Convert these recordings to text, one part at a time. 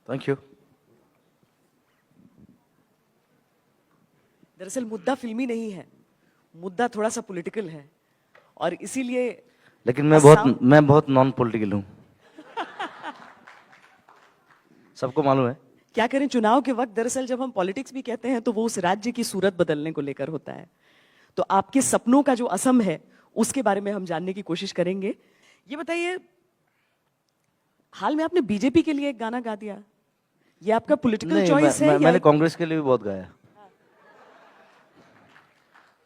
Thank you. दरअसल मुद्दा फिल्मी नहीं है, मुद्दा थोड़ा सा पॉलिटिकल है और इसीलिए लेकिन असम मैं बहुत नॉन पॉलिटिकल हूँ। सबको मालूम है। क्या करें, चुनाव के वक्त दरअसल जब हम पॉलिटिक्स भी कहते हैं तो वो उस राज्य की सूरत बदलने को लेकर होता है। तो आपके सपनों का जो असम है उसके बारे में हम जानने की कोशिश करेंगे। ये बताइए, हाल में आपने बीजेपी के लिए एक गाना गा दिया, ये आपका पॉलिटिकल नहीं, चॉइस है या मैंने कांग्रेस के लिए भी बहुत गाया।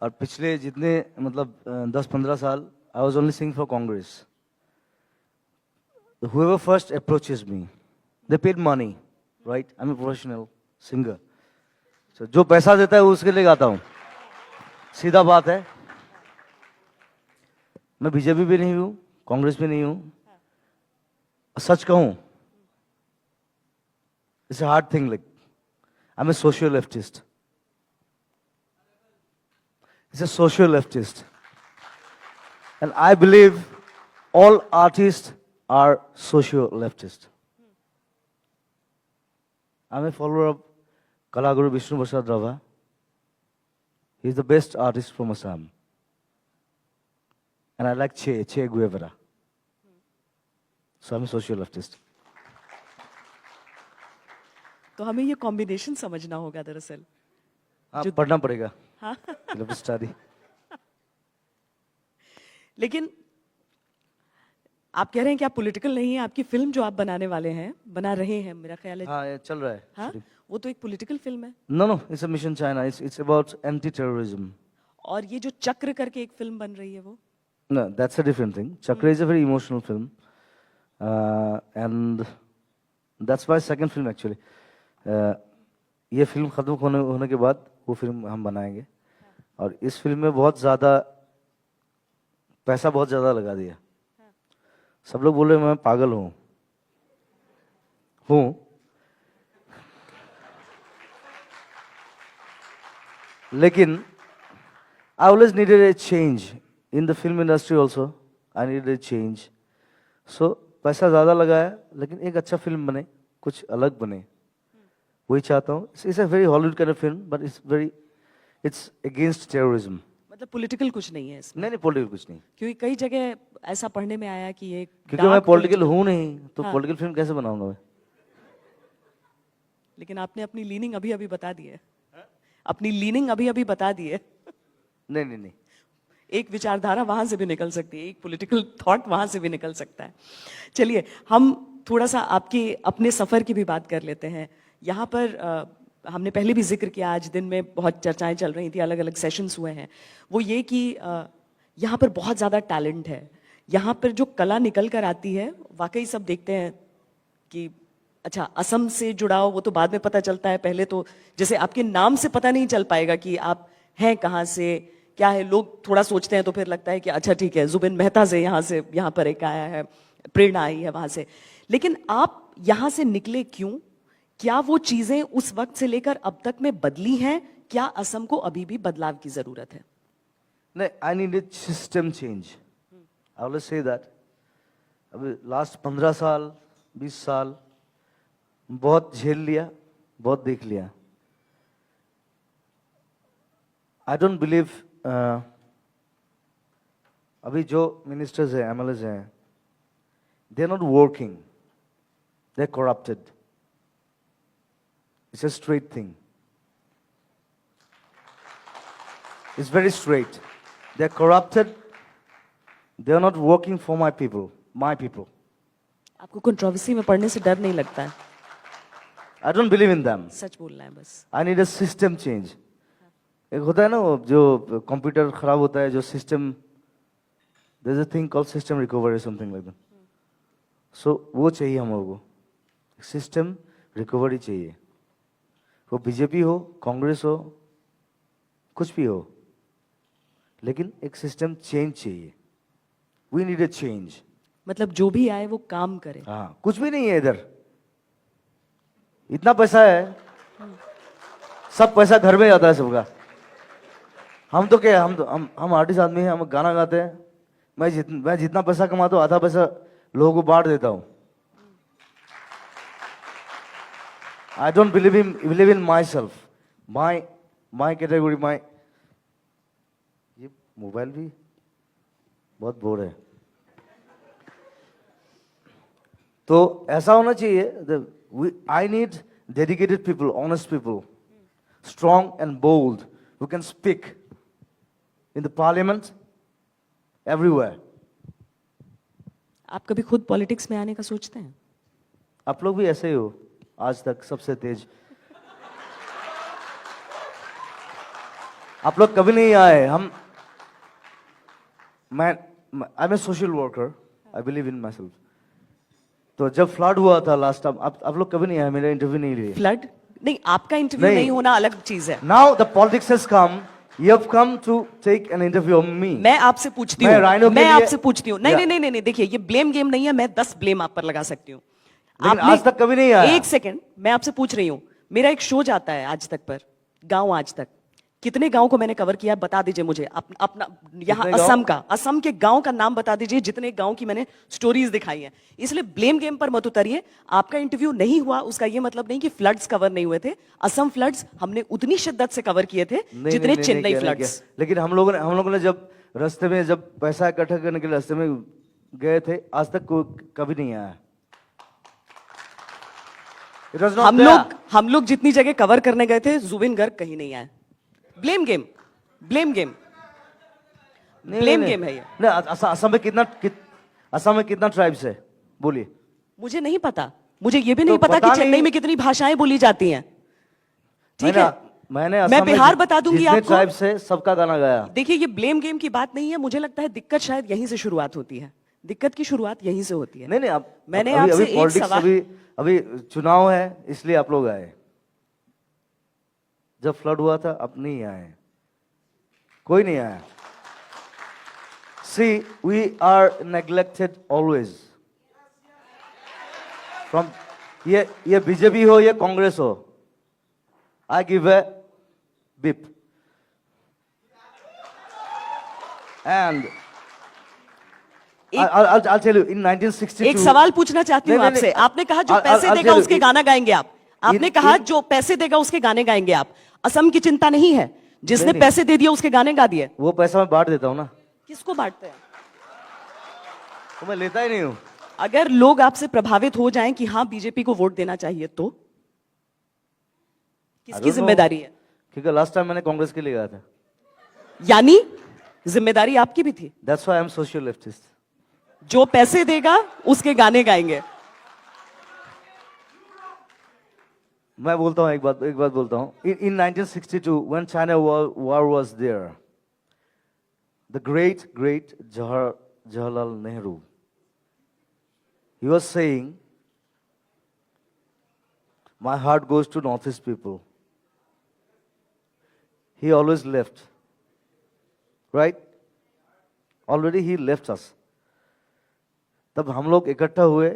और पिछले जितने मतलब 10-15 साल I was only sing for Congress. Whoever first approaches me, they paid money, right? I'm a professional singer. So जो पैसा देता है उसके लिए गाता हूँ, सीधा बात है। मैं बीजेपी भी नहीं हूँ, कांग्रेस भी नहीं हूँ। सच कहूँ, it's a hard thing. Like I'm a social leftist. It's a social leftist, and I believe all artists are social leftist. I'm a follower of Kalaguru Vishnu Prasad Rava. He's the best artist from Assam. And I like Che Guevara. So I'm a social leftist. तो हमें ये combination समझना होगा दरअसल। हाँ, पढ़ना पड़ेगा। हाँ स्टडी। लेकिन आप कह रहे हैं कि आप पॉलिटिकल नहीं है, आपकी फिल्म जो आप बनाने वाले हैं, बना रहे हैं मेरा ख्याल है। हाँ, ये चल रहा है। हाँ, वो तो एक पॉलिटिकल फिल्म है। No, it's a Mission China. It's about anti-terrorism. और ये जो चक्र करके एक फिल्म बन रही है वो? No, that's a different thing. Chakra is a very emotional film. And that's my second film actually. ये फिल्म खत्म होने के बाद वो फिल्म हम बनाएंगे। और इस फिल्म में बहुत ज़्यादा पैसा बहुत ज़्यादा लगा दिया। सब लोग बोल रहे मैं पागल हूँ। लेकिन I always needed a change in the film industry also. I needed a change. So पैसा ज़्यादा लगाया लेकिन एक अच्छा फिल्म बने, कुछ अलग बने, वही चाहता हूँ। It's a very Hollywood kind of film, but it's against terrorism. मतलब पॉलिटिकल कुछ नहीं है इसमें? नहीं, पॉलिटिकल कुछ नहीं। क्योंकि कई जगह ऐसा पढ़ने में आया कि ये क्योंकि मैं पॉलिटिकल हूँ नहीं, तो पॉलिटिकल फिल्म कैसे बनाऊंगा मैं? लेकिन आपने अपनी लीनिंग अभी अभी बता दी है। अपनी लीनिंग अभी अभी बता दी है। नहीं। एक विचारधारा वहां से भी निकल सकती है, एक पॉलिटिकल थॉट वहां से भी निकल सकता है। चलिए हम थोड़ा सा आपके अपने सफर की भी बात कर लेते हैं। यहाँ पर हमने पहले भी जिक्र किया, आज दिन में बहुत चर्चाएं चल रही थी, अलग अलग सेशंस हुए हैं। वो ये कि यहाँ पर बहुत ज़्यादा टैलेंट है, यहाँ पर जो कला निकल कर आती है वाकई सब देखते हैं कि अच्छा असम से जुड़ाव वो तो बाद में पता चलता है, पहले तो जैसे आपके नाम से पता नहीं चल पाएगा कि आप हैं कहाँ से, क्या है। लोग थोड़ा सोचते हैं तो फिर लगता है कि अच्छा ठीक है, जुबिन मेहता से यहाँ पर एक आया है, प्रेरणा आई है वहां से। लेकिन आप यहाँ से निकले क्यों? क्या वो चीजें उस वक्त से लेकर अब तक में बदली हैं? क्या असम को अभी भी बदलाव की जरूरत है? नहीं, I need a system change. I always say that. अभी लास्ट 15 साल 20 साल बहुत झेल लिया, बहुत देख लिया। आई डोंट बिलीव अभी जो मिनिस्टर्स हैं, एमएलएस हैं, they are not working, they are corrupted. It's a straight thing, it's very straight. They are corrupted, they are not working for my people, my people. आपको कंट्रोवर्सी में पढ़ने से डर नहीं लगता है? I don't believe in them. सच बोलना है बस। I need a system change. एक होता है ना वो जो कंप्यूटर खराब होता है, जो system, there's a thing called system recovery or something like that. So वो चाहिए हम लोगों को, सिस्टम रिकवरी चाहिए। वो बीजेपी हो, कांग्रेस हो, कुछ भी हो, लेकिन एक सिस्टम चेंज चाहिए। We need a change. मतलब जो भी आए वो काम करे। हाँ, कुछ भी नहीं है इधर। इतना पैसा है, सब पैसा घर में जाता है सबका। हम तो क्या, हम आर्टिस्ट आदमी हैं, हम गाना गाते हैं। मैं जितना पैसा कमाता हूँ आधा पैसा लोगों को बांट देता हूँ। I don't believe in myself. My category, my ये मोबाइल भी बहुत बोर है. तो ऐसा होना चाहिए. I need dedicated people, honest people, strong and bold, who can speak in the parliament, everywhere. आप कभी खुद पॉलिटिक्स में आने का सोचते हैं? आप लोग भी ऐसे ही हो आज तक सबसे तेज. आप लोग कभी नहीं आए. मैं I am a social worker. I believe in myself. तो जब फ्लड हुआ था लास्ट टाइम, आप लोग कभी नहीं आए, मेरा इंटरव्यू नहीं लिए. फ्लड नहीं, आपका इंटरव्यू नहीं होना अलग चीज है. Now the politics has come. You have come to take an interview of me. मैं आपसे पूछती हूँ, मैं आपसे पूछती हूँ. नहीं नहीं नहीं नहीं, देखिए ये ब्लेम गेम नहीं है. मैं 10 ब्लेम आप पर लगा सकती हूँ. आज तक कभी नहीं आया. एक सेकंड, मैं आपसे पूछ रही हूँ. मेरा एक शो जाता है आज तक पर, गांव आज तक. कितने गांव को मैंने कवर किया बता दीजिए मुझे. अपना यहाँ असम के गांव का नाम बता दीजिए जितने गांव की मैंने स्टोरीज दिखाई हैं. इसलिए ब्लेम गेम पर मत उतरिए. आपका इंटरव्यू नहीं हुआ उसका ये मतलब नहीं कि फ्लड्स कवर नहीं हुए थे. असम फ्लड्स हमने उतनी शिद्दत से कवर किए थे जितने चेन्नई फ्लड्स. लेकिन हम लोगों ने जब रास्ते में जब पैसा इकट्ठा करने के लिए रास्ते में गए थे, आज तक कभी नहीं आया. हम लोग जितनी जगह कवर करने गए थे, जुबिन गर्ग कहीं नहीं आए. ब्लेम गेम है ये. असम में कितना ट्राइब्स है बोलिए. मुझे नहीं पता. मुझे ये भी नहीं पता कि चेन्नई में कितनी भाषाएं बोली जाती हैं. ठीक है, मैं बिहार बता दूंगी आपको. ट्राइब्स है, सबका गाना गाया. देखिए ये ब्लेम गेम की बात नहीं है. मुझे लगता है दिक्कत शायद यहीं से शुरुआत होती है. दिक्कत की शुरुआत यहीं से होती है. नहीं आप मैंने आपसे एक सवाल, अभी चुनाव है इसलिए आप लोग आए. जब फ्लड हुआ था आप नहीं आए, कोई नहीं आया. See, we are neglected always. From ये बीजेपी हो या कांग्रेस हो, I give a bip. And I'll tell you, in 1962. एक सवाल पूछना चाहती हूँ आपसे. आपने कहा जो पैसे देगा उसके गाना गाएंगे आप. आपने कहा जो पैसे देगा उसके गाने गाएंगे आप. असम की चिंता नहीं है. जिसने पैसे दे दिया उसके गाने गा दिए. वो पैसा मैं बांट देता हूँ ना. किसको बांटते हैं? तो मैं लेता ही नहीं हूँ. अगर लोग आपसे प्रभावित हो जाएं कि हाँ बीजेपी को वोट देना चाहिए तो किसकी जिम्मेदारी है? क्योंकि लास्ट टाइम मैंने कांग्रेस के लिए गया था. यानी जिम्मेदारी आपकी भी थी. That's why I'm social leftist. जो पैसे देगा उसके गाने गाएंगे. मैं बोलता हूँ एक बात बोलता हूँ. In 1962, when China war was there, the great Jawaharlal Nehru, he was saying, my heart goes to Northeast people. He always left, right? Already he left us. तब हम लोग इकट्ठा हुए,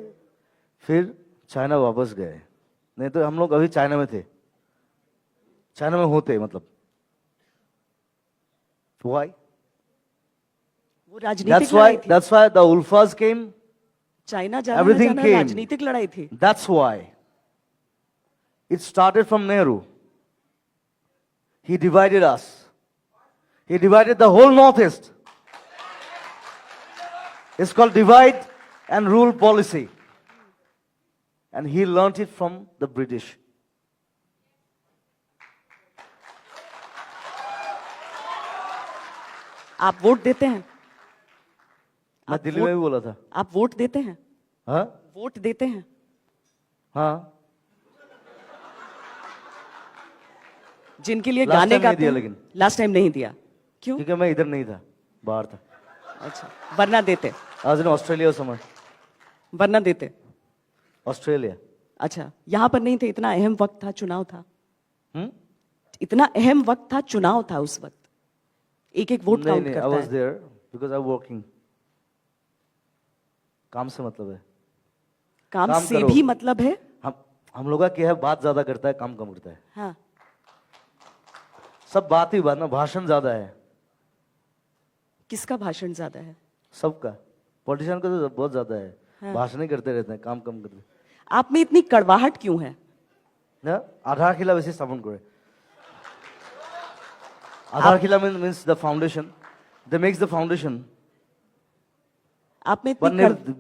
फिर चाइना वापस गए. नहीं तो हम लोग अभी चाइना में थे, चाइना में होते मतलब. Why? वो राजनीतिक लड़ाई थी. That's why the Ulfas came. China जाना राजनीतिक लड़ाई थी. That's why. It started from Nehru. He divided us. He divided the whole Northeast. It's called divide and rule policy. And he learnt it from the British. आप vote देते हैं? मैं दिल्ली में भी बोला था. आप वोट देते हैं? हाँ? वोट देते हैं? हाँ. जिनके लिए गाने गाते हैं. लेकिन लास्ट टाइम नहीं दिया. क्यों? क्योंकि मैं इधर नहीं था, बाहर था. अच्छा, वरना देते? आज इन ऑस्ट्रेलिया समझ. वरना देते? ऑस्ट्रेलिया. अच्छा, यहां पर नहीं थे. इतना अहम वक्त था, चुनाव था. इतना अहम वक्त था, चुनाव था उस वक्त. एक वोट काउंट करता है. I was there because I'm working. काम से मतलब है. काम से भी मतलब है. हम लोग का क्या है, बात ज्यादा करता है, काम कम करता है. हाँ. सब बात ही बात ना, भाषण ज्यादा है. किसका भाषण ज्यादा है? सबका. पॉलिटिशियन का तो बहुत ज्यादा है. हाँ. भाषण ही करते रहते हैं, काम कम करते हैं. आप में इतनी कड़वाहट क्यों है? না আধারশিলা বেশি স্থাপন করে আধারশিলা means the foundation they makes the foundation आप में but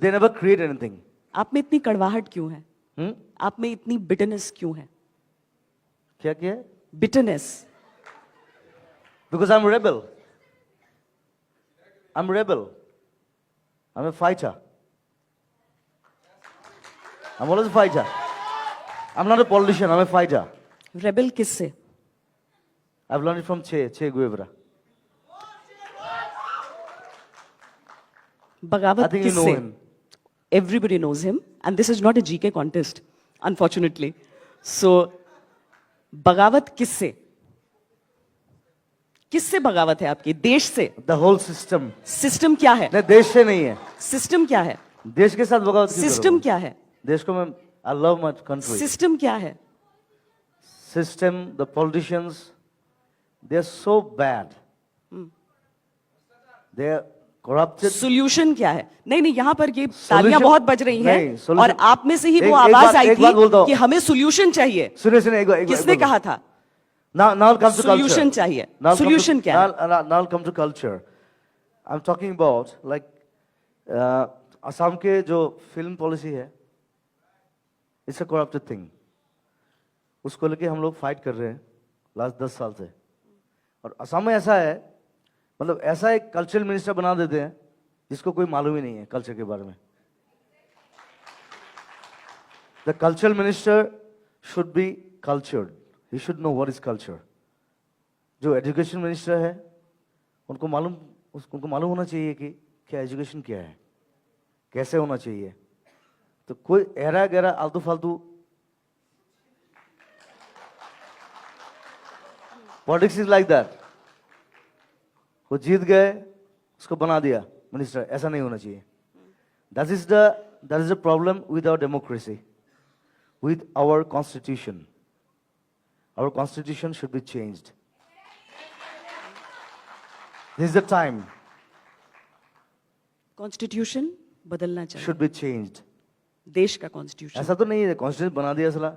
they never create anything आप में इतनी कड़वाहट क्यों है? hmm? आप में इतनी बिटरनेस क्यों है? क्या क्या है bitterness. because I'm a rebel I'm a fighter I'm always a fighter I'm not a politician I'm a fighter rebel किससे? I've learned it from Che Guevara बगावत I think you know किससे? him Everybody knows him, and this is not a GK contest, unfortunately. So, बगावत किससे? किससे बगावत है आपकी? देश से? the whole system सिस्टम क्या है? नहीं देश से नहीं है सिस्टम क्या है? देश के साथ बगावत क्यों सिस्टम करोगे? क्या है? देश को मैं I love my country system क्या है? system the politicians they are so bad they are corrupted solution क्या है? नहीं नहीं, यहाँ पर ये तालियां Solution- बहुत बज रही नहीं, हैं solution- और आप में से ही वो एक आवाज बात- आई एक बात बोलता थी हूं। कि हमें सोल्यूशन चाहिए. सुनिए एक बार किसने कहा था? now it comes to culture Solution चाहिए. Now it comes to- Solution क्या है? now it comes to culture I'm talking about like Assam के जो फिल्म पॉलिसी है इट्स अ करप्टेड थिंग उसको लेके हम लोग फाइट कर रहे हैं लास्ट 10 साल से और असम में ऐसा है मतलब ऐसा एक कल्चरल मिनिस्टर बना देते हैं जिसको कोई मालूम ही नहीं है कल्चर के बारे में the cultural minister should be cultured he should know what is culture जो एजुकेशन मिनिस्टर है उनको मालूम होना चाहिए कि क्या एजुकेशन क्या है कैसे होना चाहिए तो कोई एरा गहरा आलतू फालतू पॉलिटिक्स इज लाइक दैट वो जीत गए उसको बना दिया मिनिस्टर ऐसा नहीं होना चाहिए that is the problem with our democracy with our constitution should be changed this is the time constitution बदलना चाहिए. शुड बी चेंज्ड देश का कॉन्स्टिट्यूशन. ऐसा तो नहीं है कॉन्स्टिट्यूशन बना दिया सला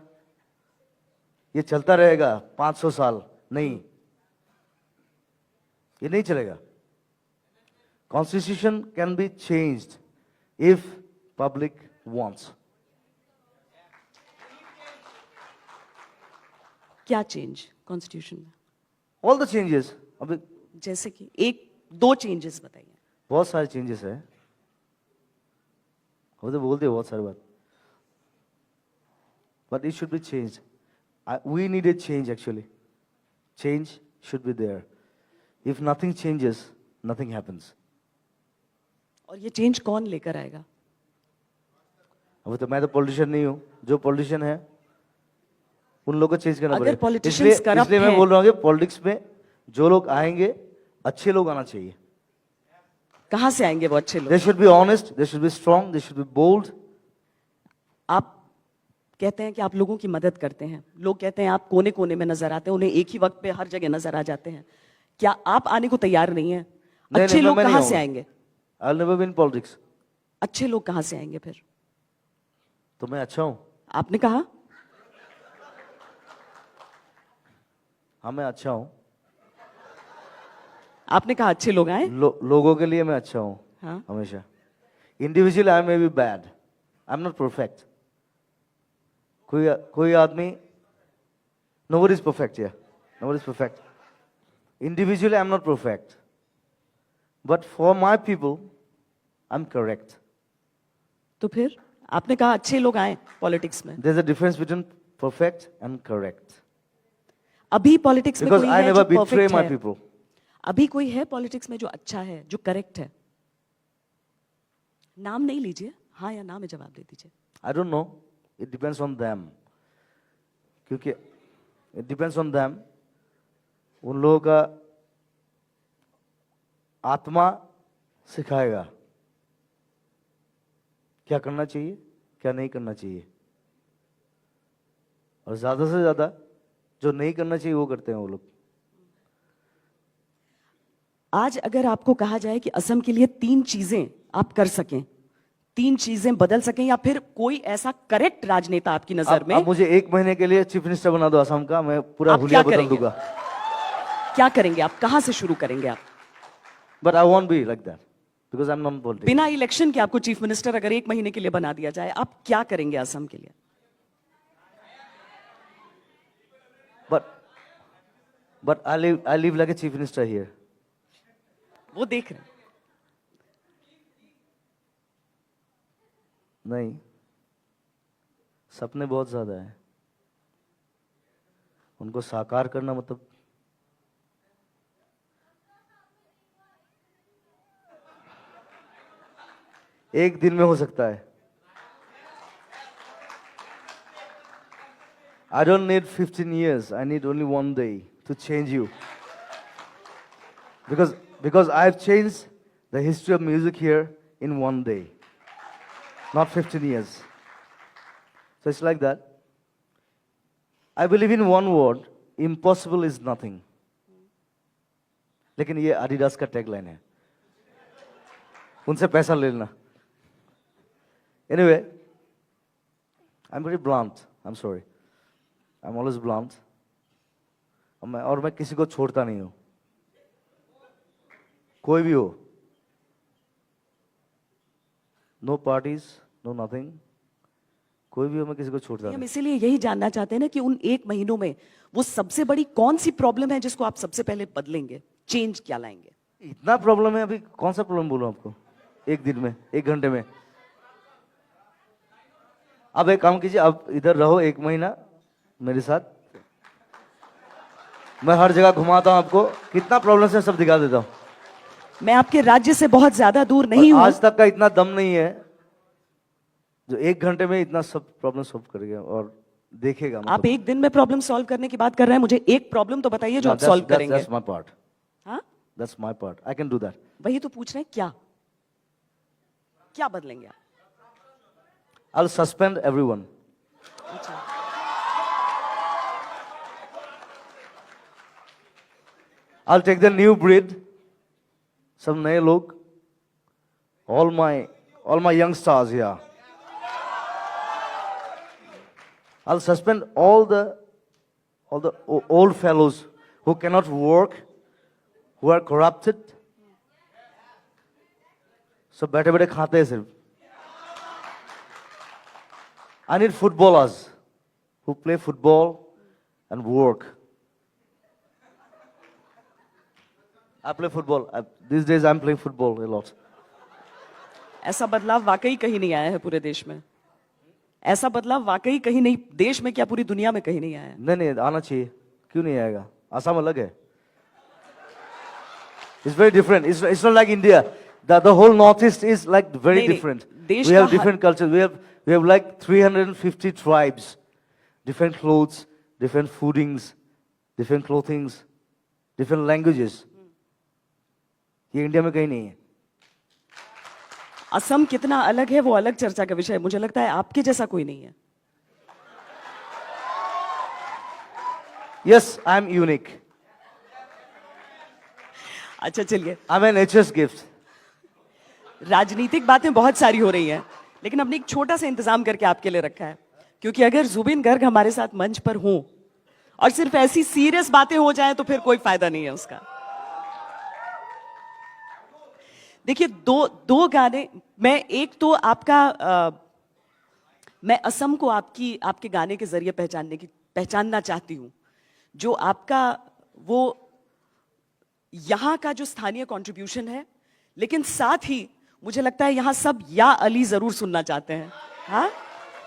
ये चलता रहेगा 500 साल नहीं ये नहीं चलेगा constitution can be changed if public wants क्या चेंज कॉन्स्टिट्यूशन में? ऑल द चेंजेस अभी जैसे कि एक दो चेंजेस बताइए. बहुत सारे चेंजेस है वो तो बोलते हैं बहुत सारी बात but it should be change we need a change actually change should be there if nothing changes nothing happens और ये चेंज कौन लेकर आएगा? अब तो मैं तो पॉलिटिशियन नहीं हूं जो पॉलिटिशियन है उन लोगों को चेंज करना अगर पड़ेगा politicians corrupt इसलिए मैं हैं- बोल रहा हूँ कि पॉलिटिक्स में जो लोग आएंगे अच्छे लोग आना चाहिए कहां से आएंगे वो अच्छे लोग? They should be honest they should be strong they should be bold आप कहते हैं कि आप लोगों की मदद करते हैं. लोग कहते हैं आप कोने कोने में नजर आते हैं, उन्हें एक ही वक्त पे हर जगह नजर आ जाते हैं. क्या आप आने को तैयार नहीं है? अच्छे लोग कहां से आएंगे? I will never be in politics अच्छे लोग कहां से आएंगे फिर? तो मैं अच्छा हूं आपने कहा हाँ मैं अच्छा हूं आपने कहा अच्छे लोग आए. लोगों के लिए मैं अच्छा हूं हाँ. हमेशा individual I may be bad I am not perfect कोई आदमी नोबडी इज परफेक्ट या nobody is perfect individually I am not perfect but for my people I am correct तो फिर आपने कहा अच्छे लोग आए पॉलिटिक्स में. There is a difference between perfect and correct अभी पॉलिटिक्स में बिकॉज कोई आई है नेवर जो बिट्रे परफेक्ट माई है? पीपल अभी कोई है पॉलिटिक्स में जो अच्छा है, जो करेक्ट है? नाम नहीं लीजिए, हाँ या ना में जवाब दे दीजिए. I don't know. It depends on them. क्योंकि it depends on them. उन लोगों का आत्मा सिखाएगा क्या करना चाहिए क्या नहीं करना चाहिए और ज्यादा से ज्यादा जो नहीं करना चाहिए वो करते हैं वो लोग. आज अगर आपको कहा जाए कि असम के लिए 3 चीजें आप कर सकें, तीन चीजें बदल सकें, या फिर कोई ऐसा करेक्ट राजनेता आपकी नजर में? अब मुझे 1 महीने के लिए चीफ मिनिस्टर बना दो असम का, मैं पूरा आप हुलिया क्या बदल करेंगे? दूंगा. क्या करेंगे आप? कहां से शुरू करेंगे आप? But I won't be like that because I'm not political. बिना इलेक्शन के आपको चीफ मिनिस्टर अगर 1 महीने के लिए बना दिया जाए, आप क्या करेंगे असम के लिए? But I live like a chief minister here. वो देख रहे हैं. नहीं, सपने बहुत ज्यादा है, उनको साकार करना मतलब एक दिन में हो सकता है. I don't need 15 years. I need only one day to change you. Because I've changed the history of music here in one day, not 15 years. So it's like that. I believe in one word, impossible is nothing. लेकिन ये Adidas का tagline है, उनसे पैसा ले लेना. Anyway, I'm very blunt. I'm sorry. I'm always blunt. और मैं किसी को छोड़ता नहीं हूं, कोई भी हो. नो पार्टीज, नो नथिंग, कोई भी हो, मैं किसी को छोड़ता हम नहीं. इसीलिए यही जानना चाहते हैं ना कि उन 1 महीनों में वो सबसे बड़ी कौन सी प्रॉब्लम है जिसको आप सबसे पहले बदलेंगे, चेंज क्या लाएंगे? इतना प्रॉब्लम है, अभी कौन सा प्रॉब्लम बोलूं आपको? एक दिन में, 1 घंटे में. अब एक काम कीजिए, अब इधर रहो 1 महीना मेरे साथ, मैं हर जगह घुमाता हूं आपको, कितना प्रॉब्लम है सब दिखा देता हूं. मैं आपके राज्य से बहुत ज्यादा दूर नहीं हूं. आज तक का इतना दम नहीं है जो 1 घंटे में इतना सब प्रॉब्लम सॉल्व कर गया और देखेगा. आप एक दिन में प्रॉब्लम सॉल्व करने की बात कर रहे हैं, मुझे एक प्रॉब्लम तो बताइए जो आप सॉल्व करेंगे. That's my part. हाँ, That's my part. I can do that. वही तो पूछ रहे हैं, क्या क्या बदलेंगे आप? I'll suspend everyone. अच्छा, I'll take the new breed, सब नए लोग, all my young stars here. I'll suspend all the old fellows who cannot work, who are corrupted. सब बैठे बैठे खाते हैं सिर्फ. I need footballers who play football and work. I play football. These days I'm playing football a lot. ऐसा बदलाव वाकई कहीं नहीं आया है पूरे देश में. ऐसा बदलाव वाकई कहीं नहीं, देश में क्या पूरी दुनिया में कहीं नहीं आया है. नहीं आना चाहिए, क्यों नहीं आएगा? आसाम अलग है. It's very different. It's not like India. The whole northeast is like very नहीं, different. देश We have का different cultures. We have like 350 tribes, different clothes, different foodings, different clothings, different languages. ये इंडिया में कहीं नहीं है. असम कितना अलग है वो अलग चर्चा का विषय है. मुझे लगता है आपके जैसा कोई नहीं है. Yes, I am unique. अच्छा चलिए, I'm a nature's gift. राजनीतिक बातें बहुत सारी हो रही हैं, लेकिन हमने एक छोटा सा इंतजाम करके आपके लिए रखा है, क्योंकि अगर जुबिन गर्ग हमारे साथ मंच पर हों और सिर्फ ऐसी सीरियस बातें हो जाएं तो फिर कोई फायदा नहीं है उसका. देखिए, दो गाने, मैं एक तो मैं असम को आपके गाने के जरिए पहचानना चाहती हूं, जो आपका वो यहां का जो स्थानीय कंट्रीब्यूशन है, लेकिन साथ ही मुझे लगता है यहां सब या अली जरूर सुनना चाहते हैं. हाँ,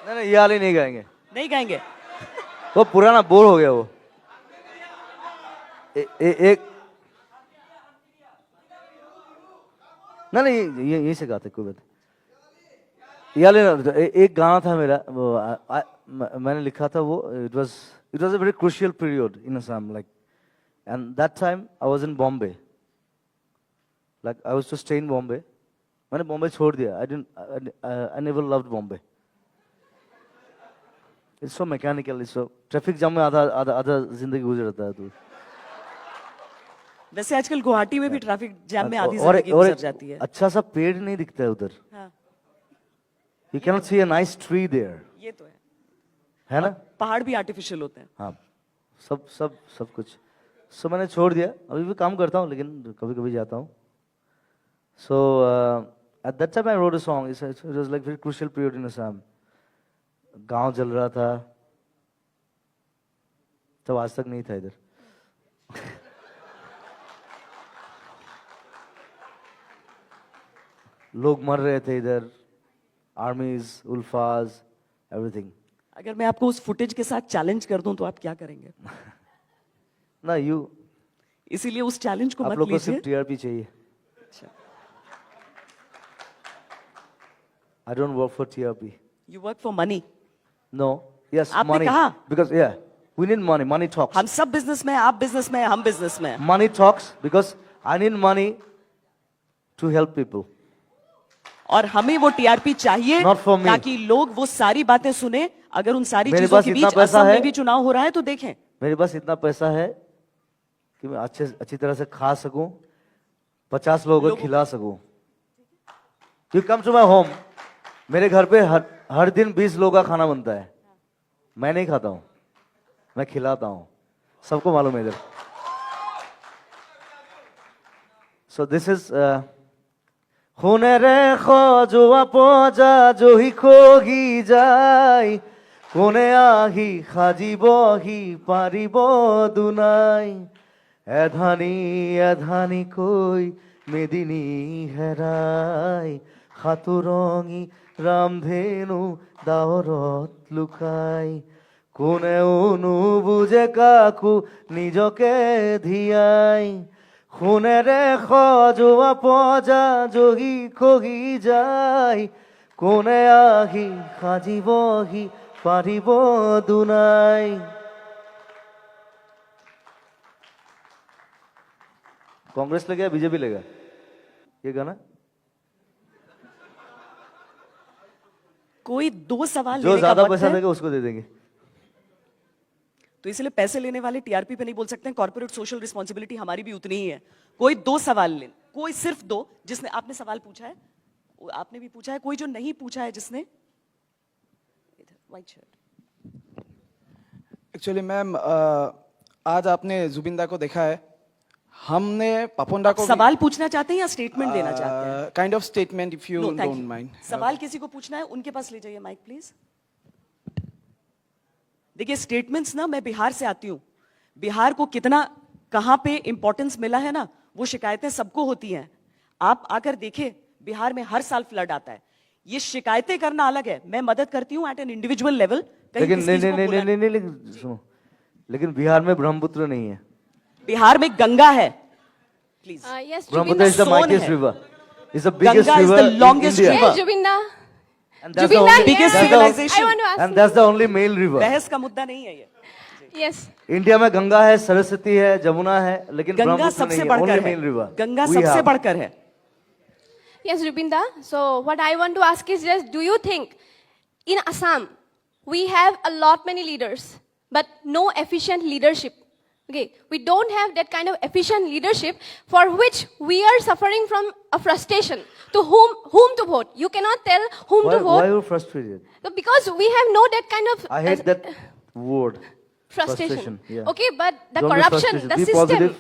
नहीं ये वाले नहीं गाएंगे. नहीं गाएंगे? वो पुराना बोर हो गया वो. एक नहीं यही से गाते, कोई बात. ये वाले एक गाना था मेरा, वो मैंने लिखा था वो. It was a very crucial period in Assam, like, and that time I was in Bombay, like I was to stay in Bombay. मैंने बॉम्बे छोड़ दिया. I never loved Bombay. It's so mechanical. It's so traffic jam में आधा जिंदगी गुजर जाता है. तो वैसे आजकल गुवाहाटी में भी ट्रैफिक जैम में आधी और जिंदगी गुजर जाती है. अच्छा सा पेड़ नहीं दिखता है उधर. हाँ. You cannot see a nice tree there. ये तो है ना? पहाड़ भी आर्टिफिशियल होते हैं. हाँ, सब कुछ. So मैंने छोड़ दिया. अभी भी काम करता हूँ, लेकिन कभी-कभी जाता हूँ. So at that time I wrote a song. It was like very crucial period in Assam. गांव जल रहा था. तब आज तक नहीं था इधर. लोग मर रहे थे इधर. Armies, ULFAs, everything. अगर मैं आपको उस फुटेज के साथ चैलेंज कर दूं तो आप क्या करेंगे? ना यू. इसीलिए उस चैलेंज को आप मत लोग को लीजिए. सिर्फ टीआरपी चाहिए. I don't work for TRP. You work for money. No. Yes, आपने money. कहा? Because yeah, we need money. Money talks. हम सब बिजनेस में हैं, आप बिजनेस में हैं, हम बिजनेस में हैं. Money talks because I need money to help people. और हमें वो टीआरपी चाहिए Not for me. ताकि लोग वो सारी बातें सुने. अगर उन सारी मेरे चीजों पास के इतना बीच पैसा असम है. में भी चुनाव हो रहा है तो देखें. मेरे पास इतना पैसा है कि मैं अच्छी तरह से खा सकूं, 50 लोगों को खिला सकूं. You come to my home. मेरे घर पे हर दिन 20 लोगों का खाना बनता है. मैं नहीं खाता हूं, मैं खिलाता हूं. सबको मालूम है इधर. So this is খুনে রেখো জোয়া পজা জহি খগি যাই কোনে আহি খাজিবহি পারিব দুনাই এধানি কই মেদিনী হেরাই খাতুরঙি রামধেনু দাওরত লুকাই কোনে অনু বুঝে কাকু নিজকে ধিয়াই খুনে রেখো জোয়া পজা যোগী খগি যাই কোনে আহি খাজিবহি পারিব দুনাই. कांग्रेस लेगा या बीजेपी लेगा ये गाना? कोई दो सवाल जो लेने का ज्यादा वक्त पैसा है, देगा उसको दे देंगे. तो इसलिए पैसे लेने वाले टीआरपी पे नहीं बोल सकते हैं. कॉर्पोरेट सोशल रिस्पॉन्सिबिलिटी हमारी भी उतनी ही है. कोई दो सवाल ले, कोई सिर्फ दो. जिसने आपने सवाल पूछा है, आपने भी पूछा है. कोई जो नहीं पूछा है जिसने, इधर व्हाइट शर्ट. एक्चुअली मैम आज आपने जुबिंदा को देखा है. हमने पापुंडा को सवाल पूछना चाहते हैं या स्टेटमेंट देना चाहते हैं? Kind of statement if you No, thank don't you. Mind. सवाल किसी को पूछना है उनके पास ले जाइए माइक प्लीज. देखिए स्टेटमेंट्स ना, मैं बिहार से आती हूं. बिहार को कितना कहां पे इंपॉर्टेंस मिला है ना, वो शिकायतें सबको होती हैं. आप आकर देखें, बिहार में हर साल फ्लड आता है. ये शिकायतें करना अलग है, मैं मदद करती हूं एट एन इंडिविजुअल लेवल. लेकिन नहीं लेकिन सुनो, लेकिन बिहार में ब्रह्मपुत्र नहीं है. बिहार में गंगा है. Please. Yes, Brahmaputra is the Soon mightiest है. river. It's the biggest Ganga is river the longest in India. river. Yes, Jubinda. And that's the Jubinda, only, biggest that's the- civilization. I want to ask and that's the only male river. बहस का मुद्दा नहीं है ये. Yes. India में गंगा है, सरस्वती है, जमुना है, लेकिन गंगा ब्रह्मपुत्र नहीं सबसे है. बढ़कर Only है. male river. गंगा We सबसे have. बढ़कर है. Yes, Jubinda. So what I want to ask is just, do you think in Assam we have a lot many leaders, but no efficient leadership? Okay, we don't have that kind of efficient leadership for which we are suffering from a frustration. To whom to vote? You cannot tell whom Why to vote. are you frustrated? Because we have no that kind of I hate that word. frustration. Yeah. Okay, but the Don't be corruption, frustrated. the Be system, positive.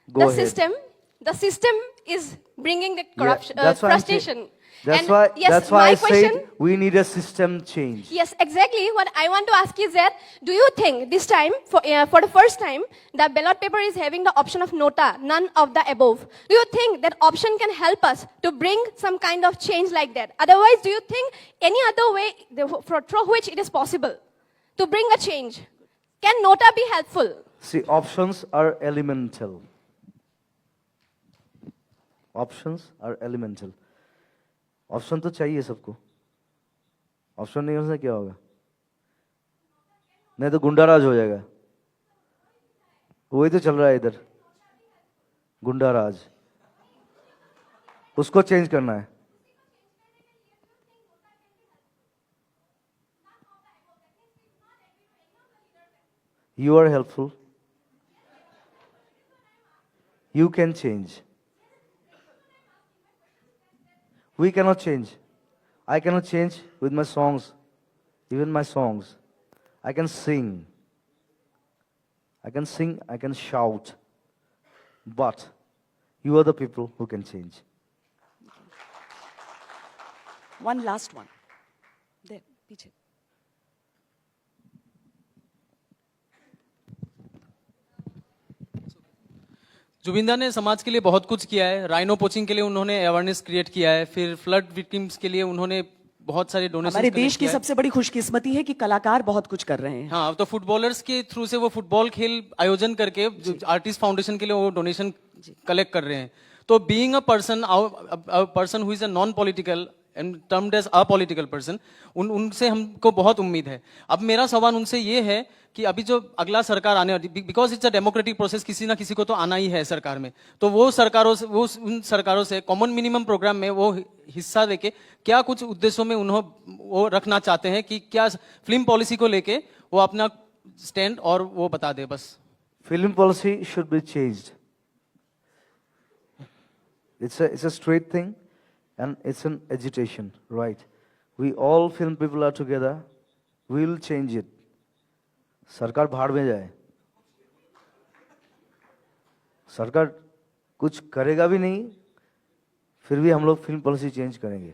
Go the ahead. system is bringing the Yeah, corruption, that's why I'm saying- frustration. That's And why. yes, That's why my I question. said we need a system change. Yes, exactly. What I want to ask is that, do you think this time, for the first time, the ballot paper is having the option of nota, none of the above? Do you think that option can help us to bring some kind of change like that? Otherwise, do you think any other way through which it is possible to bring a change? Can nota be helpful? See, options are elemental. Options are elemental. Option तो चाहिए सबको. Option नहीं होने से क्या होगा? नहीं तो गुंडाराज हो जाएगा. वही तो चल रहा है इधर, गुंडाराज. उसको चेंज करना है. You are helpful. You can change. We cannot change. I cannot change with my songs, even my songs. I can sing. I can sing, I can shout. But you are the people who can change. One last one. There, पीछे. जुबिंदा ने समाज के लिए बहुत कुछ किया है। Rhino poaching के लिए उन्होंने अवेयरनेस क्रिएट किया है, फिर फ्लड विक्टिम्स के लिए उन्होंने बहुत सारे डोनेशन हमारे देश की सबसे बड़ी खुशकिस्मती है कि कलाकार बहुत कुछ कर रहे हैं। हाँ, तो फुटबॉलर्स के थ्रू से वो फुटबॉल खेल आयोजन करके आर्टिस्ट फाउंडेशन के लिए वो डोनेशन कलेक्ट कर रहे हैं। तो being a person who is a non political and termed as a political person, उनसे हमको बहुत उम्मीद है। अब मेरा सवाल उनसे ये है कि अभी जो अगला सरकार आने वाली, because it's a democratic process, किसी ना किसी को तो आना ही है सरकार में, तो वो सरकारों से, उन सरकारों से कॉमन मिनिमम प्रोग्राम में वो हिस्सा लेके क्या कुछ उद्देश्यों में वो रखना चाहते हैं कि क्या फिल्म पॉलिसी को लेके वो अपना स्टैंड और वो बता दे बस। Film policy should be changed. It's a straight thing and it's an agitation, right? We all film people are together. We will change it. सरकार भाड़ में जाए, सरकार कुछ करेगा भी नहीं, फिर भी हम लोग फिल्म पॉलिसी चेंज करेंगे।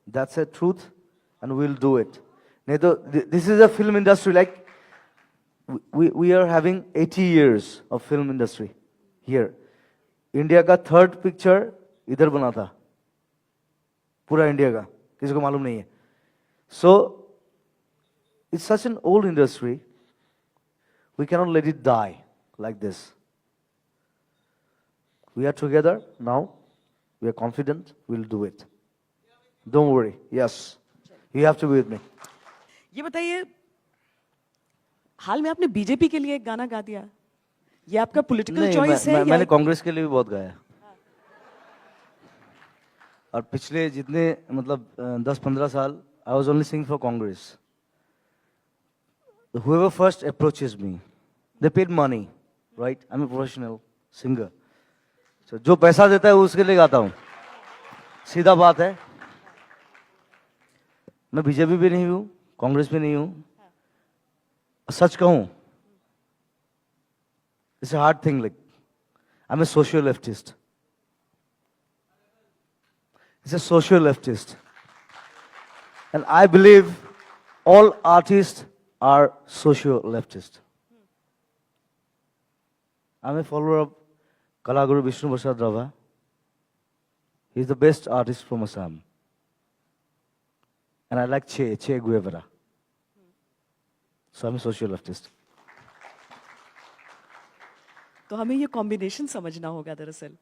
That's a truth and we'll do it. नहीं तो this is a film industry like we are having 80 years of film industry here. India का थर्ड पिक्चर इधर बना था, पूरा इंडिया का, किसी को मालूम नहीं है। So it's such an old industry, we cannot let it die like this. We are together now, we are confident, we'll do it. Don't worry, yes, you have to be with me. ये बताइए, हाल में आपने BJP के लिए एक गाना गा दिया, ये आपका पॉलिटिकल नहीं, चॉइस है? मैंने कांग्रेस के लिए भी बहुत गाया। और पिछले जितने मतलब 10-15 साल I was only singing for Congress. Whoever first approaches me, they paid money, right? I'm a professional singer. So जो पैसा देता है उसके लिए गाता हूँ, सीधा बात है। मैं बीजेपी भी नहीं हूँ, कांग्रेस भी नहीं हूँ। सच कहूँ, it's a hard thing, like I'm a social leftist. It's a social leftist. And I believe all artists are social leftist. I'm a follower of Kalaguru Vishnu Prasad Rava. He's the best artist from Assam. And I like Che Guevara. So I'm a social leftist. तो हमें ये combination समझना होगा दरअसल।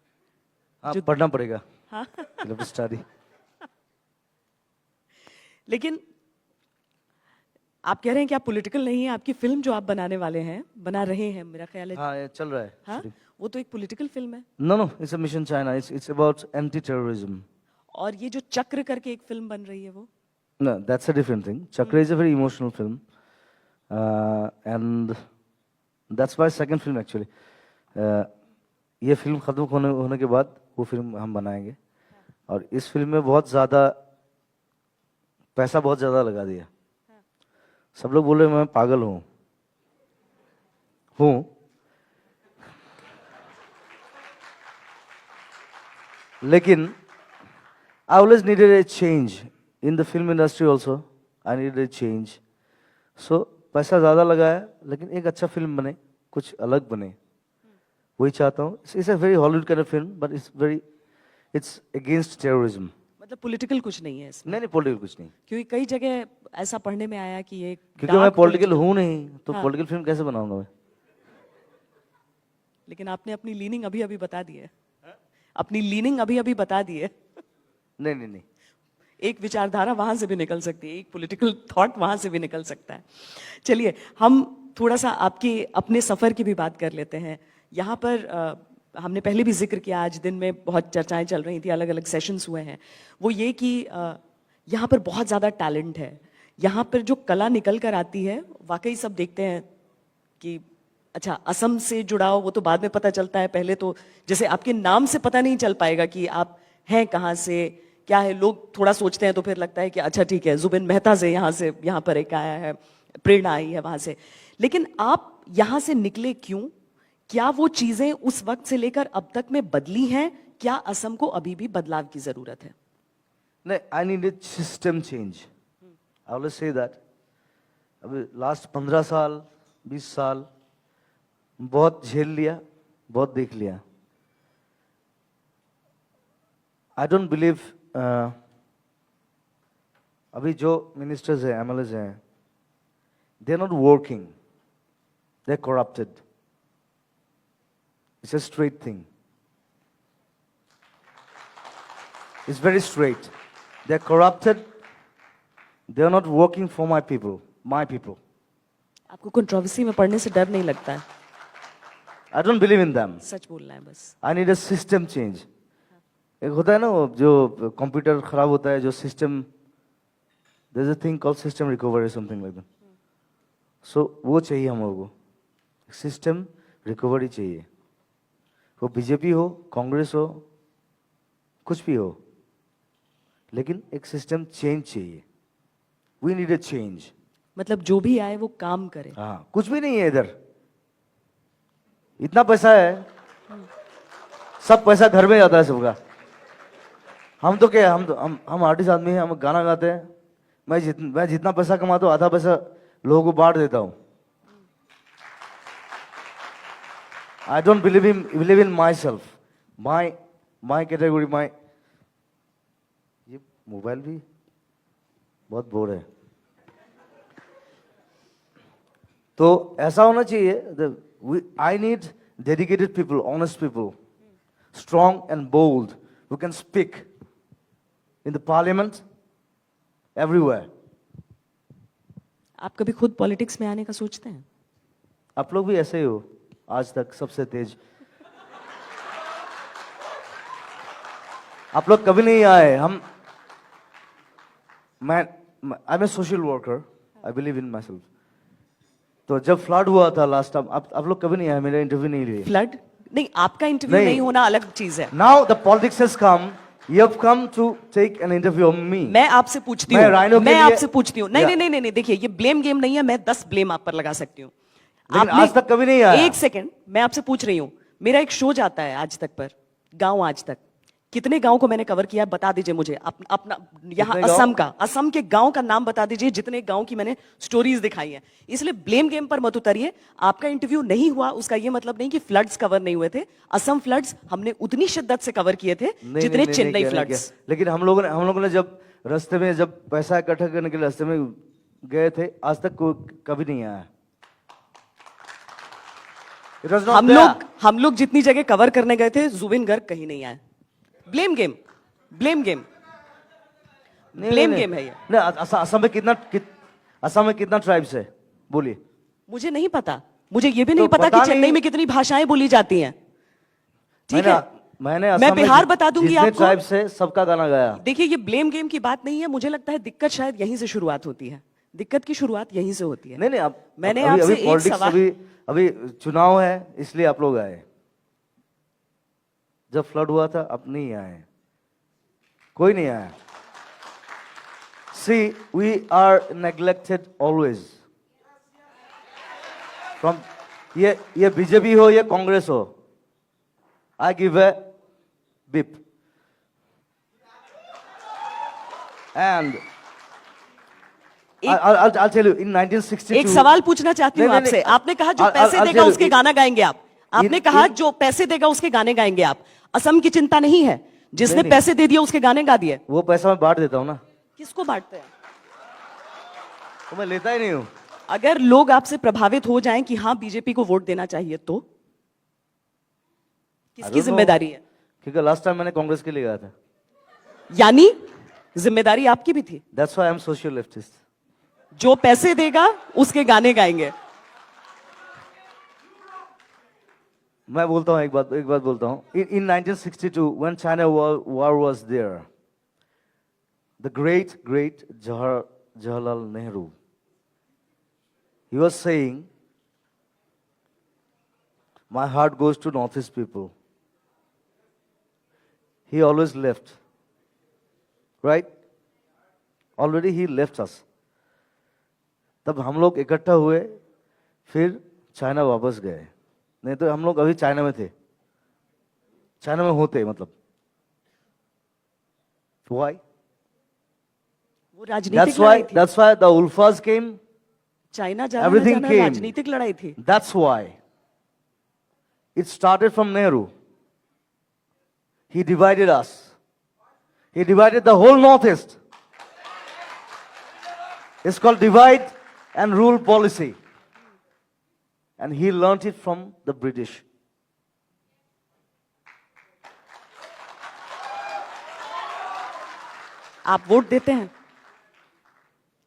हाँ, पढ़ना पड़ेगा। हाँ। You'll have to study. लेकिन आप कह रहे हैं कि आप पॉलिटिकल नहीं हैं, आपकी फिल्म जो आप बनाने वाले हैं, बना रहे हैं, मेरा ख्याल है। हाँ, ये चल रहा है। हाँ, वो तो एक पॉलिटिकल फिल्म है। No, it's a Mission China. It's about anti-terrorism. और ये जो चक्र करके एक फिल्म बन रही है वो? No, that's a different thing. Chakra is a very emotional film, and that's my second film actually. ये फिल्म खत्म होने के बाद वो फिल्म हम बनाएंगे, और इस फिल्म में बहुत ज़्यादा पैसा बहुत ज़्यादा लगा दिया। सब लोग बोले मैं पागल हूँ, लेकिन I always needed a change in the film industry also. I needed a change. So पैसा ज़्यादा लगाया, लेकिन एक अच्छा फिल्म बने, कुछ अलग बने, वही चाहता हूँ। It's a very Hollywood kind of film, but it's against terrorism. मतलब पॉलिटिकल कुछ नहीं है इसमें? नहीं, पॉलिटिकल कुछ नहीं। क्योंकि कई जगह ऐसा पढ़ने में आया कि ये क्योंकि मैं पॉलिटिकल हूँ नहीं, तो पॉलिटिकल फिल्म कैसे बनाऊंगा मैं? लेकिन आपने अपनी लीनिंग अभी अभी बता दी है। अपनी लीनिंग अभी अभी बता दी है। नहीं। एक विचारधारा वहां से भी निकल सकती है, एक पॉलिटिकल थॉट वहां से भी निकल सकता है। चलिए, हम थोड़ा सा आपके अपने सफर की भी बात कर लेते हैं। यहाँ पर हमने पहले भी जिक्र किया, आज दिन में बहुत चर्चाएं चल रही थी, अलग अलग सेशंस हुए हैं। वो ये कि यहाँ पर बहुत ज़्यादा टैलेंट है, यहाँ पर जो कला निकल कर आती है, वाकई सब देखते हैं कि अच्छा, असम से जुड़ाव वो तो बाद में पता चलता है, पहले तो जैसे आपके नाम से पता नहीं चल पाएगा कि आप हैं कहाँ से, क्या है, लोग थोड़ा सोचते हैं तो फिर लगता है कि अच्छा ठीक है, जुबिन मेहता से यहाँ पर एक आया है, प्रेरणा आई है वहां से। लेकिन आप यहां से निकले क्यों? क्या वो चीजें उस वक्त से लेकर अब तक में बदली हैं? क्या असम को अभी भी बदलाव की जरूरत है? नहीं, I need a system change. I always say that. अभी लास्ट 15 साल 20 साल बहुत झेल लिया, बहुत देख लिया। आई डोंट बिलीव अभी जो मिनिस्टर्स हैं, एमएलएज हैं, they are not working, they are corrupted. It's a straight thing, it's very straight. They are corrupted, they are not working for my people, my people. आपको कंट्रोवर्सी में पढ़ने से डर नहीं लगता है? I don't believe in them. सच बोलना है बस। I need a system change. एक होता है ना वो जो कंप्यूटर खराब होता है, जो system, there is a thing called system recovery, something like that. So वो चाहिए हम लोगों को, सिस्टम रिकवरी चाहिए। वो बीजेपी हो, कांग्रेस हो, कुछ भी हो, लेकिन एक सिस्टम चेंज चाहिए। We need a change. मतलब जो भी आए वो काम करे। हाँ, कुछ भी नहीं है इधर। इतना पैसा है, सब पैसा घर में जाता है सबका। हम तो क्या, हम आर्टिस्ट आदमी हैं, हम गाना गाते हैं। मैं जितना पैसा कमाता हूँ, आधा पैसा लोगों को बांट देता हूँ। I don't believe in myself, my category, my. ये मोबाइल भी बहुत बोर है। तो ऐसा होना चाहिए। I need dedicated people, honest people, strong and bold, who can speak in the parliament, everywhere. आप कभी खुद पॉलिटिक्स में आने का सोचते हैं? आप लोग भी ऐसे ही हो, आज तक सबसे तेज। आप लोग कभी नहीं आए। I am a social worker, I believe in myself. तो जब फ्लड हुआ था लास्ट टाइम, आप लोग कभी नहीं आए, मेरा इंटरव्यू नहीं लिए। फ्लड नहीं, आपका इंटरव्यू नहीं होना अलग चीज है। Now the politics has come, you have come to take an interview on me. मैं आपसे पूछती हूँ, मैं आपसे पूछती हूँ। नहीं नहीं नहीं नहीं, देखिए ये ब्लेम गेम नहीं है। मैं 10 ब्लेम आप पर लगा सकती हूँ। आज तक कभी नहीं आया। एक सेकंड, मैं आपसे पूछ रही हूँ। मेरा एक शो जाता है आज तक पर, गांव आज तक। कितने गांव को मैंने कवर किया, बता दीजिए मुझे। अपना यहाँ असम के गांव का नाम बता दीजिए, जितने गांव की मैंने स्टोरीज दिखाई है। इसलिए ब्लेम गेम पर मत उतरिए। आपका इंटरव्यू नहीं हुआ उसका ये मतलब नहीं कि फ्लड्स कवर नहीं हुए थे। असम फ्लड्स हमने उतनी शिद्दत से कवर किए थे जितने चेन्नई फ्लड्स। लेकिन हम लोगों ने जब रास्ते में जब पैसा इकट्ठा करने के लिए रास्ते में गए थे, आज तक कभी नहीं आया। हम लोग जितनी जगह कवर करने गए थे, जुबिन गर्ग कहीं नहीं आए। Blame game, blame game, blame game है ये। असम में कितना ट्राइब्स है, बोलिए। मुझे नहीं पता। मुझे ये भी नहीं पता कि चेन्नई में कितनी भाषाएं बोली जाती हैं। ठीक है, मैं बिहार बता दूंगी आपको। ट्राइब्स है, सबका गाना गाया। देखिए ये ब्लेम गेम की बात नहीं है। मुझे लगता है दिक्कत शायद यहीं से शुरुआत होती है। दिक्कत की शुरुआत यहीं से होती है। नहीं अब मैंने आपसे एक सवाल, अभी चुनाव है इसलिए आप लोग आए। जब फ्लड हुआ था आप नहीं आए, कोई नहीं आया। See, we are neglected always. From ये बीजेपी हो या कांग्रेस हो, I give a beep. And I'll tell you, in 1962. एक सवाल पूछना चाहती हूँ आपसे। आपने कहा जो पैसे देगा उसके गाना गाएंगे आप। आपने कहा जो पैसे देगा उसके गाने गाएंगे आप। असम की चिंता नहीं है? जिसने पैसे दे दिया उसके गाने गा दिए। वो पैसा मैं बांट देता हूँ ना। किसको बांटते हैं? तो मैं लेता ही नहीं हूँ। अगर लोग आपसे प्रभावित हो जाएं कि हाँ बीजेपी को वोट देना चाहिए, तो किसकी जिम्मेदारी है? क्योंकि लास्ट टाइम मैंने कांग्रेस के लिए गया था। यानी जिम्मेदारी आपकी भी थी। That's why I'm social leftist. जो पैसे देगा उसके गाने गाएंगे। मैं बोलता हूँ एक बात बोलता हूँ। In 1962, when China war was there, the great Jawaharlal Nehru, he was saying, my heart goes to Northeast people. He always left right, already he left अस। तब हम लोग इकट्ठा हुए, फिर चाइना वापस गए, नहीं तो हम लोग अभी चाइना में थे, चाइना में होते मतलब। Why? वो राजनीतिक लड़ाई थी। That's why the Ulfas came. China जाना Everything जाना came. राजनीतिक लड़ाई थी। That's why. It started from Nehru. He divided us. He divided the whole Northeast. It's called divide and rule policy. And he learnt it from the British. आप vote देते हैं?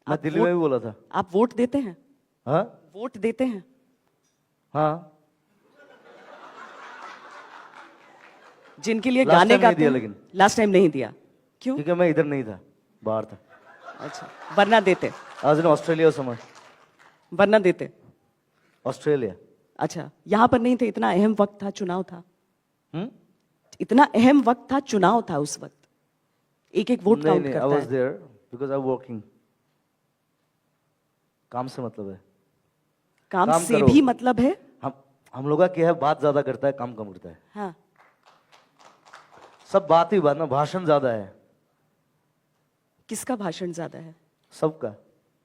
मैं दिल्ली में भी बोला था। आप वोट देते हैं? हाँ वोट देते हैं? हाँ, जिनके लिए Last गाने time नहीं गाते दिया हैं? लेकिन। लास्ट टाइम नहीं दिया, क्यों? क्योंकि मैं इधर नहीं था, बाहर था। अच्छा, वरना देते? आज इन ऑस्ट्रेलिया समय, वरना देते? ऑस्ट्रेलिया। अच्छा, यहाँ पर नहीं थे, इतना अहम वक्त था, चुनाव था, हम्म? इतना अहम वक्त था, चुनाव था उस वक्त, एक एक वोट नहीं काउंट नहीं, आई करता वाज है। There because I working. काम से मतलब है। काम काम से करो। भी मतलब है। हम लोग का क्या है, बात ज्यादा करता है, काम कम करता है। हाँ, सब बात ही बात ना, भाषण ज्यादा है किसका भाषण ज्यादा है? सबका।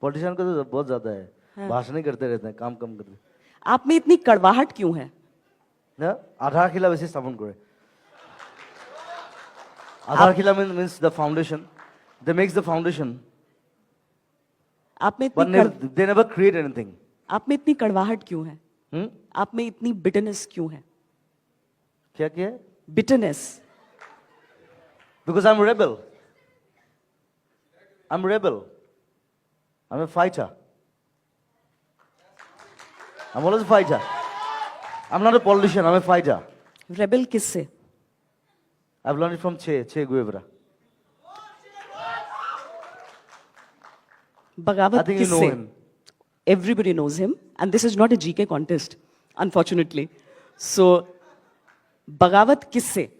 पॉलिटिशियन का तो बहुत ज्यादा है, हाँ। भाषण ही करते रहते हैं, काम कम करते हैं। आप में इतनी कड़वाहट क्यों है? না আধার খিলা বেশি স্থাপন করে। আধার খিলা means the foundation, they makes the foundation आप में but इतनी they never create anything. आप में इतनी कड़वाहट क्यों है? हम्म? आप में इतनी बिटरनेस क्यों है? क्या क्या है? Bitterness. Because I'm a rebel. I'm a rebel. I'm a fighter. I'm always a fighter. I'm not a politician, I'm a fighter. Rebel किससे? I've learned it from Che Guevara. I बगावत think you know किससे? him. Everybody knows him, and this is not a GK contest, unfortunately. So, बगावत किससे?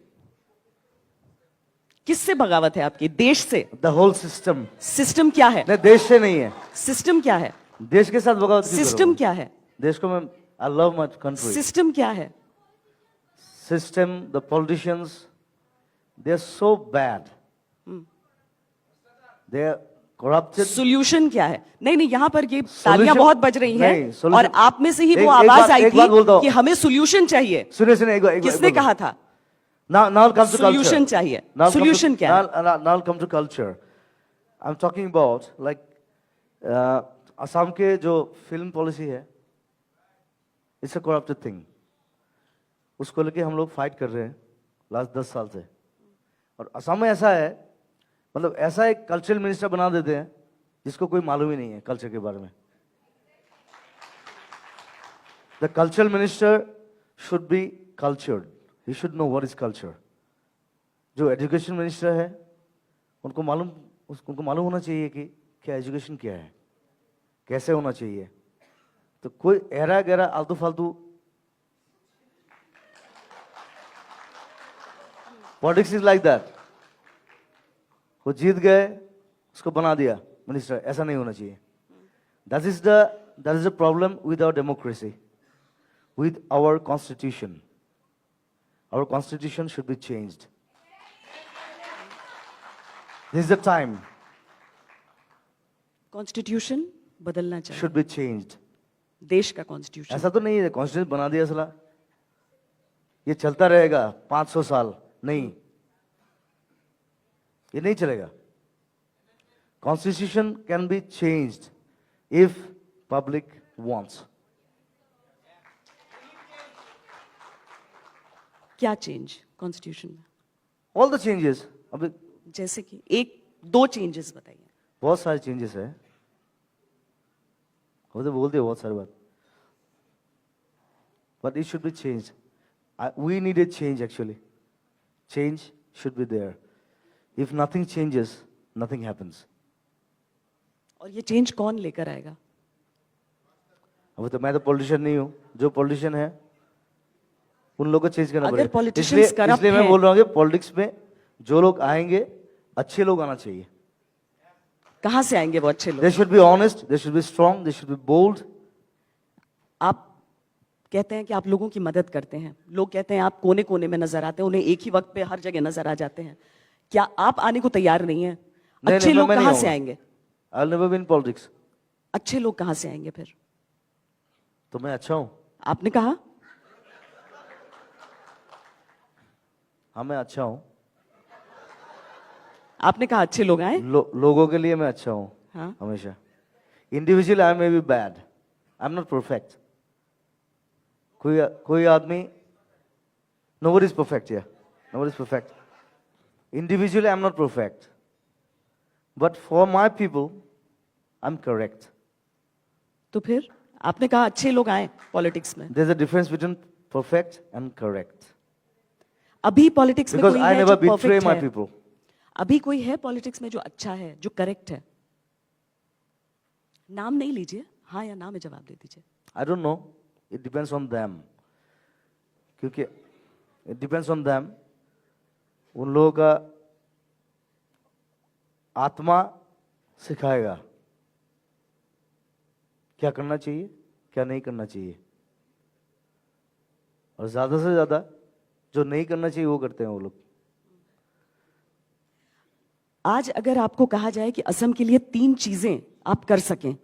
किससे बगावत है आपकी? देश से? The whole system. सिस्टम क्या है? नहीं, देश से नहीं है। सिस्टम क्या है? देश के साथ बगावत क्यों सिस्टम करोगे? क्या है? देश को मैं I love my country. System क्या है? System, the politicians, they are so bad. They are corrupted. Solution क्या है? नहीं नहीं, यहाँ पर ये तालियां Solution- बहुत बज रही नहीं, हैं solution- और आप में से ही वो एक आवाज बात- आई एक बात बोलता थी हूं। कि हमें सोल्यूशन चाहिए। सुनिए सुनिए एक किसने कहा था? Now it comes to culture. Solution चाहिए। Now it comes to- Solution क्या है? now it comes to culture. I'm talking about like Assam के जो फिल्म पॉलिसी है, it's a corrupted thing. उसको लेके हम लोग फाइट कर रहे हैं लास्ट 10 साल से। और असम में ऐसा है, मतलब ऐसा एक कल्चरल मिनिस्टर बना देते हैं जिसको कोई मालूम ही नहीं है कल्चर के बारे में। The cultural minister should be cultured, he should know what is culture. जो एजुकेशन मिनिस्टर है उनको मालूम होना चाहिए कि क्या एजुकेशन क्या है, कैसे होना चाहिए। तो कोई ऐरा गहरा आलतू फालतू पॉलिटिक्स इज लाइक दैट। वो जीत गए, उसको बना दिया मिनिस्टर, ऐसा नहीं होना चाहिए। That is the problem with our democracy, with our constitution. Our constitution should be changed. This is the time, constitution बदलना चाहिए। Should be changed. देश का कॉन्स्टिट्यूशन। ऐसा तो नहीं है कॉन्स्टिट्यूशन बना दिया सला ये चलता रहेगा 500 साल, नहीं, ये नहीं चलेगा। Constitution can be changed if public wants. क्या चेंज कॉन्स्टिट्यूशन में? All the changes. अब जैसे कि एक दो चेंजेस बताइए। बहुत सारे चेंजेस है, वो तो बोलते हैं बहुत सारी बात, but it should be change. We need a change actually. Change should be there. If nothing changes, nothing happens. और ये चेंज कौन लेकर आएगा? अब तो मैं तो पॉलिटिशियन नहीं हूं, जो पॉलिटिशियन है उन लोगों को चेंज करना अगर पड़ेगा। politicians इसलिए corrupt इसलिए मैं हैं- बोल रहा हूँ कि पॉलिटिक्स में जो लोग आएंगे अच्छे लोग आना चाहिए. कहां से आएंगे वो अच्छे लोग? They should be honest, they should be strong, they should be bold. आप कहते हैं कि आप लोगों की मदद करते हैं, लोग कहते हैं आप कोने कोने में नजर आते हैं, उन्हें एक ही वक्त पे हर जगह नजर आ जाते हैं. क्या आप आने को तैयार नहीं है? नहीं, अच्छे नहीं, लोग मैं नहीं कहां से आऊंगा. आएंगे? I'll never be in politics. अच्छे लोग कहां से आएंगे फिर? तो मैं अच्छा हूं. आपने कहा हाँ मैं अच्छा हूं. आपने कहा अच्छे लोग आए. लोगों के लिए मैं अच्छा हूं. हाँ. हमेशा. Individually I may be bad. I'm not perfect. कोई आदमी, nobody is perfect here. Nobody is perfect. Individually I'm not perfect. But for my people, I'm correct. तो फिर आपने कहा अच्छे लोग आए पॉलिटिक्स में. There's a difference between perfect and correct. अभी पॉलिटिक्स में Because कोई I है never जो betray परफेक्ट my है? people. अभी कोई है पॉलिटिक्स में जो अच्छा है, जो करेक्ट है? नाम नहीं लीजिए, हाँ या ना में जवाब दे दीजिए. I don't know. It depends on them. क्योंकि it depends on them. उन लोगों का आत्मा सिखाएगा क्या करना चाहिए, क्या नहीं करना चाहिए. और ज्यादा से ज्यादा जो नहीं करना चाहिए वो करते हैं वो लोग. आज अगर आपको कहा जाए कि असम के लिए 3 चीजें आप कर सकें,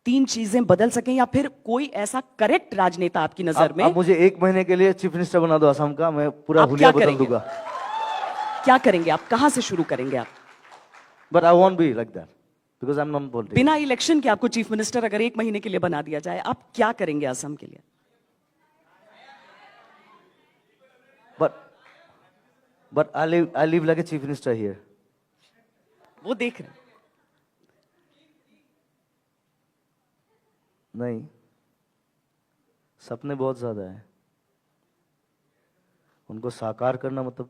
3 चीजें बदल सकें, या फिर कोई ऐसा करेक्ट राजनेता आपकी नजर में, आप मुझे 1 महीने के लिए चीफ मिनिस्टर बना दो असम का, मैं पूरा आप हुलिया क्या बदल करेंगे? दूंगा. क्या करेंगे आप? कहां से शुरू करेंगे आप? But I want be like that because I am not politics. बिना इलेक्शन के आपको चीफ मिनिस्टर अगर 1 महीने के लिए बना दिया जाए, आप क्या करेंगे असम के लिए? But I live like a chief minister here. वो देख रहे हैं. नहीं, सपने बहुत ज्यादा है. उनको साकार करना मतलब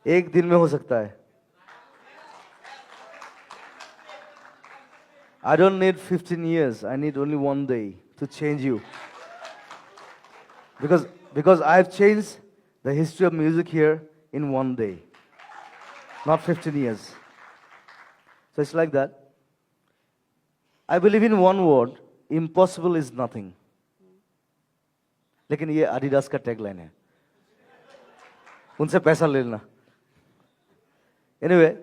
एक दिन में हो सकता है. I don't need 15 years. I need only 1 day to change you. Because I've changed the history of music here in 1 day. Not 15 years. So it's like that. I believe in one word, impossible is nothing. लेकिन ये Adidas का tagline है. उनसे पैसा ले लेना. Anyway,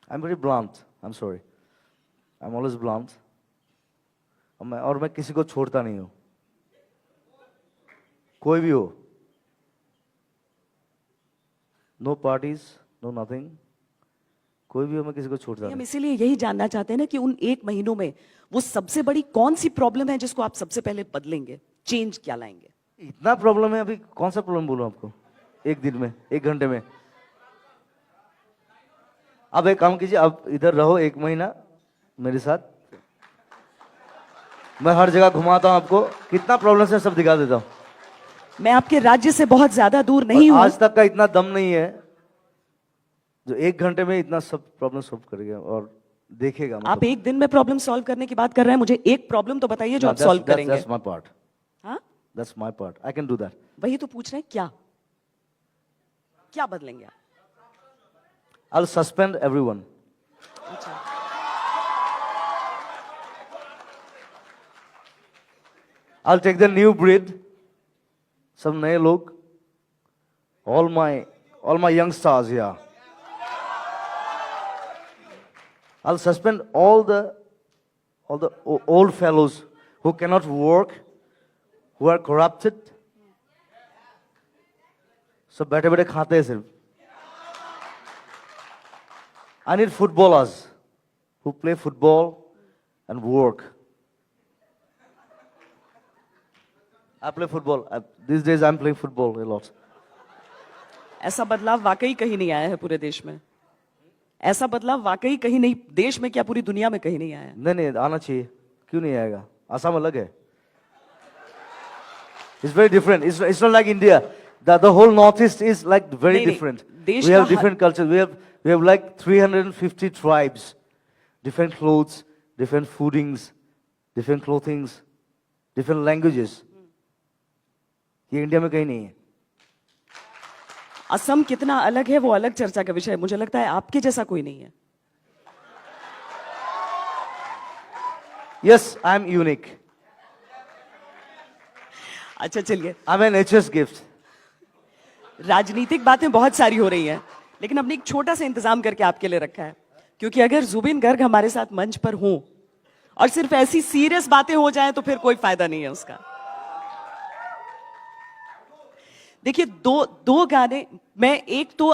I'm very blunt. I'm sorry. I'm always blunt. और मैं किसी को छोड़ता नहीं हूं. कोई भी हो. No parties, no nothing. कोई भी हो, मैं किसी को छोड़ता हम नहीं. इसीलिए यही जानना चाहते हैं ना कि उन 1 महीनों में वो सबसे बड़ी कौन सी प्रॉब्लम है जिसको आप सबसे पहले बदलेंगे, चेंज क्या लाएंगे? इतना प्रॉब्लम है. अभी कौन सा प्रॉब्लम बोलूं आपको? 1 दिन में, 1 घंटे में. अब एक काम कीजिए, आप इधर रहो 1 महीना मेरे साथ. मैं हर जगह घुमाता हूं आपको. कितना प्रॉब्लम है सब दिखा देता हूं. मैं आपके राज्य से बहुत ज्यादा दूर नहीं हूं. आज तक का इतना दम नहीं है जो 1 घंटे में इतना सब प्रॉब्लम सॉल्व करेगा और देखेगा. आप 1 दिन में प्रॉब्लम सॉल्व करने की बात कर रहे हैं. मुझे एक प्रॉब्लम तो बताइए जो आप सॉल्व करेंगे. That's my part. हाँ, That's my part. I can do that. वही तो पूछ रहे हैं. क्या क्या बदलेंगे आप? I'll suspend everyone. अच्छा, I'll take the new breed. सब नए लोग. All my young stars here. I'll suspend all the old fellows who cannot work, who are corrupted. सब बैठे बैठे खाते हैं सिर्फ. I need footballers who play football and work. I play football. These days I'm playing football a lot. ऐसा बदलाव वाकई कहीं नहीं आया है पूरे देश में. ऐसा बदलाव वाकई कहीं नहीं, देश में क्या पूरी दुनिया में कहीं नहीं आया है. नहीं आना चाहिए. क्यों नहीं आएगा? आसाम अलग है. It's very different. It's not like India. The whole northeast is like very नहीं, different. देश We have का different cultures. We have like 350 tribes, different clothes, different foodings, different clothings, different languages. ये इंडिया में कहीं नहीं है. असम कितना अलग है वो अलग चर्चा का विषय है. मुझे लगता है आपके जैसा कोई नहीं है. Yes, I am unique. अच्छा चलिए, I am a nature's gift. राजनीतिक बातें बहुत सारी हो रही हैं, लेकिन हमने एक छोटा सा इंतजाम करके आपके लिए रखा है, क्योंकि अगर जुबिन गर्ग हमारे साथ मंच पर हों और सिर्फ ऐसी सीरियस बातें हो जाएं तो फिर कोई फायदा नहीं है उसका. देखिए, दो गाने, मैं एक तो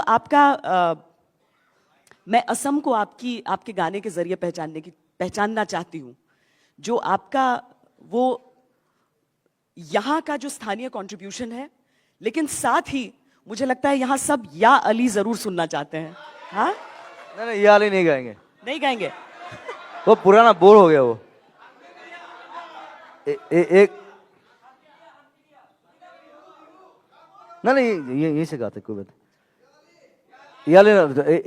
मैं असम को आपके गाने के जरिए पहचानना चाहती हूं, जो आपका वो यहां का जो स्थानीय कंट्रीब्यूशन है, लेकिन साथ ही मुझे लगता है यहां सब या अली जरूर सुनना चाहते हैं. हाँ, नहीं ये वाली नहीं गाएंगे. नहीं गाएंगे? वो पुराना बोर हो गया वो. एक नहीं ये से गाते कोई बात. ये वाले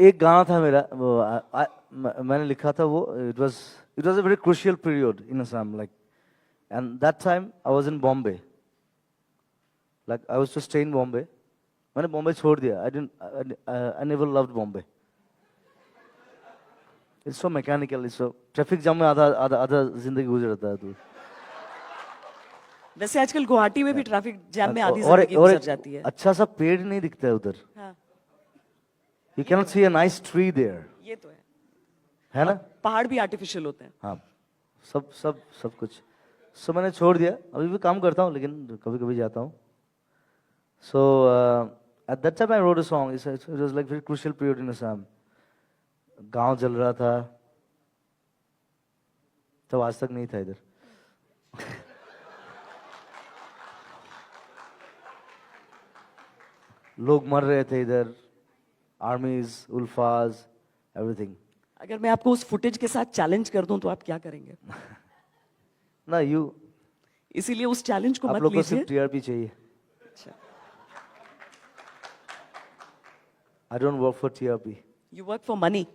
एक गाना था मेरा वो मैंने लिखा था वो. It was a very crucial period in Assam like and that time I was in Bombay. Like I was to stay in Bombay. मैंने बॉम्बे छोड़ दिया. I never loved Bombay. It's so mechanical. It's so traffic jam में आधा जिंदगी गुजर जाता है. तो वैसे आजकल गुवाहाटी में भी ट्रैफिक जैम में आधी और जिंदगी गुजर जाती है. अच्छा सा पेड़ नहीं दिखता है उधर. हाँ, you cannot see a nice tree there. ये तो है ना. पहाड़ भी आर्टिफिशियल होते हैं. हाँ, सब कुछ. सो मैंने छोड़ दिया. अभी भी काम करता हूँ लेकिन कभी कभी जाता हूँ. So at that time I wrote a song. It was like very crucial period in Assam. गांव जल रहा था तब. आज तक नहीं था इधर. लोग मर रहे थे इधर. Armies, ULFAs, everything. अगर मैं आपको उस फुटेज के साथ चैलेंज कर दूं तो आप क्या करेंगे? ना यू. इसीलिए उस चैलेंज को आप मत लोग को लीजिए. सिर्फ टीआरपी चाहिए. अच्छा. I don't work for TRP. You work for money.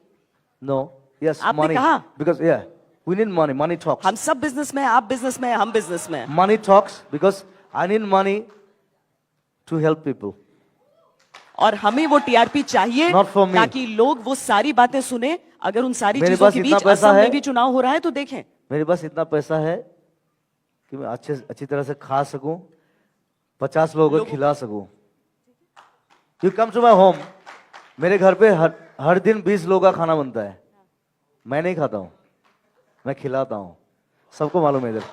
No. Yes, आपने मनी. कहा? बिकॉज या we need money. Money talks. हम सब बिजनेस में, आप बिजनेस में, हम बिजनेस में. Money talks because I need money to help people. और हमें वो टीआरपी चाहिए Not for me. ताकि लोग वो सारी बातें सुने. अगर उन सारी मेरे चीजों पास के इतना बीच पैसा असम है. में भी चुनाव हो रहा है तो देखें. मेरे पास इतना पैसा है कि मैं अच्छी तरह से खा सकूं, 50 लोगों को खिला सकूं. You come to my home. मेरे घर पे हर दिन 20 लोगों का खाना बनता है. मैं नहीं खाता हूं, मैं खिलाता हूं. सबको मालूम है इधर.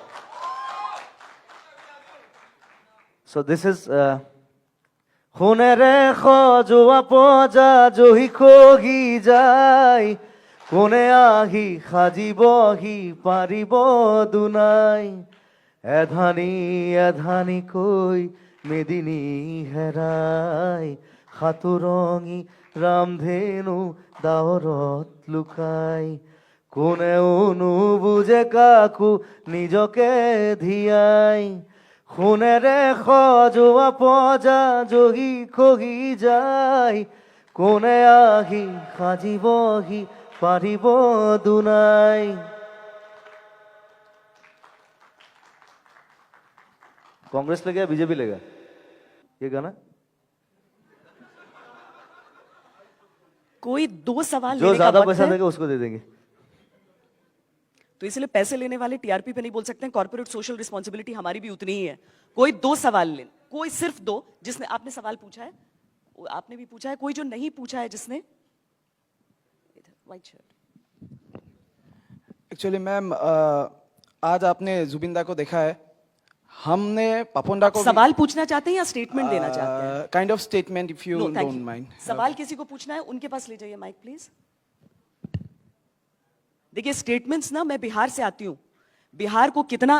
So this is খুনে রেখো জোয়া পজা জহি খগি যাই কোনে আহি খাজিবহি পারিব দুনাই এধানি কই মেদিনী হেরাই খাতুরঙি রামধেনু দাওরত লুকাই কোনে অনু বুঝে কাকু নিজকে ধিয়াই খুনে রেখো জোয়া পজা যোগী খগি যাই কোনে আহি খাজিবহি পারিব দুনাই. कांग्रेस लेगा या बीजेपी लेगा ये गाना? कोई दो सवाल जो लेने का ज्यादा वक्त पैसा है, देगा उसको दे देंगे. तो इसलिए पैसे लेने वाले टीआरपी पे नहीं बोल सकते हैं. कॉर्पोरेट सोशल रिस्पॉन्सिबिलिटी हमारी भी उतनी ही है. कोई दो सवाल ले, कोई सिर्फ दो. जिसने आपने सवाल पूछा है, आपने भी पूछा है. कोई जो नहीं पूछा है जिसने, व्हाइट शर्ट. एक्चुअली मैम आज आपने जुबिंदा को देखा है. हमने पापोंडा को सवाल पूछना चाहते हैं या स्टेटमेंट देना चाहते हैं? Kind of statement if you No, thank don't you. Mind. सवाल किसी को पूछना है, उनके पास ले जाइए माइक प्लीज. देखिए, स्टेटमेंट्स ना, मैं बिहार से आती हूं. बिहार को कितना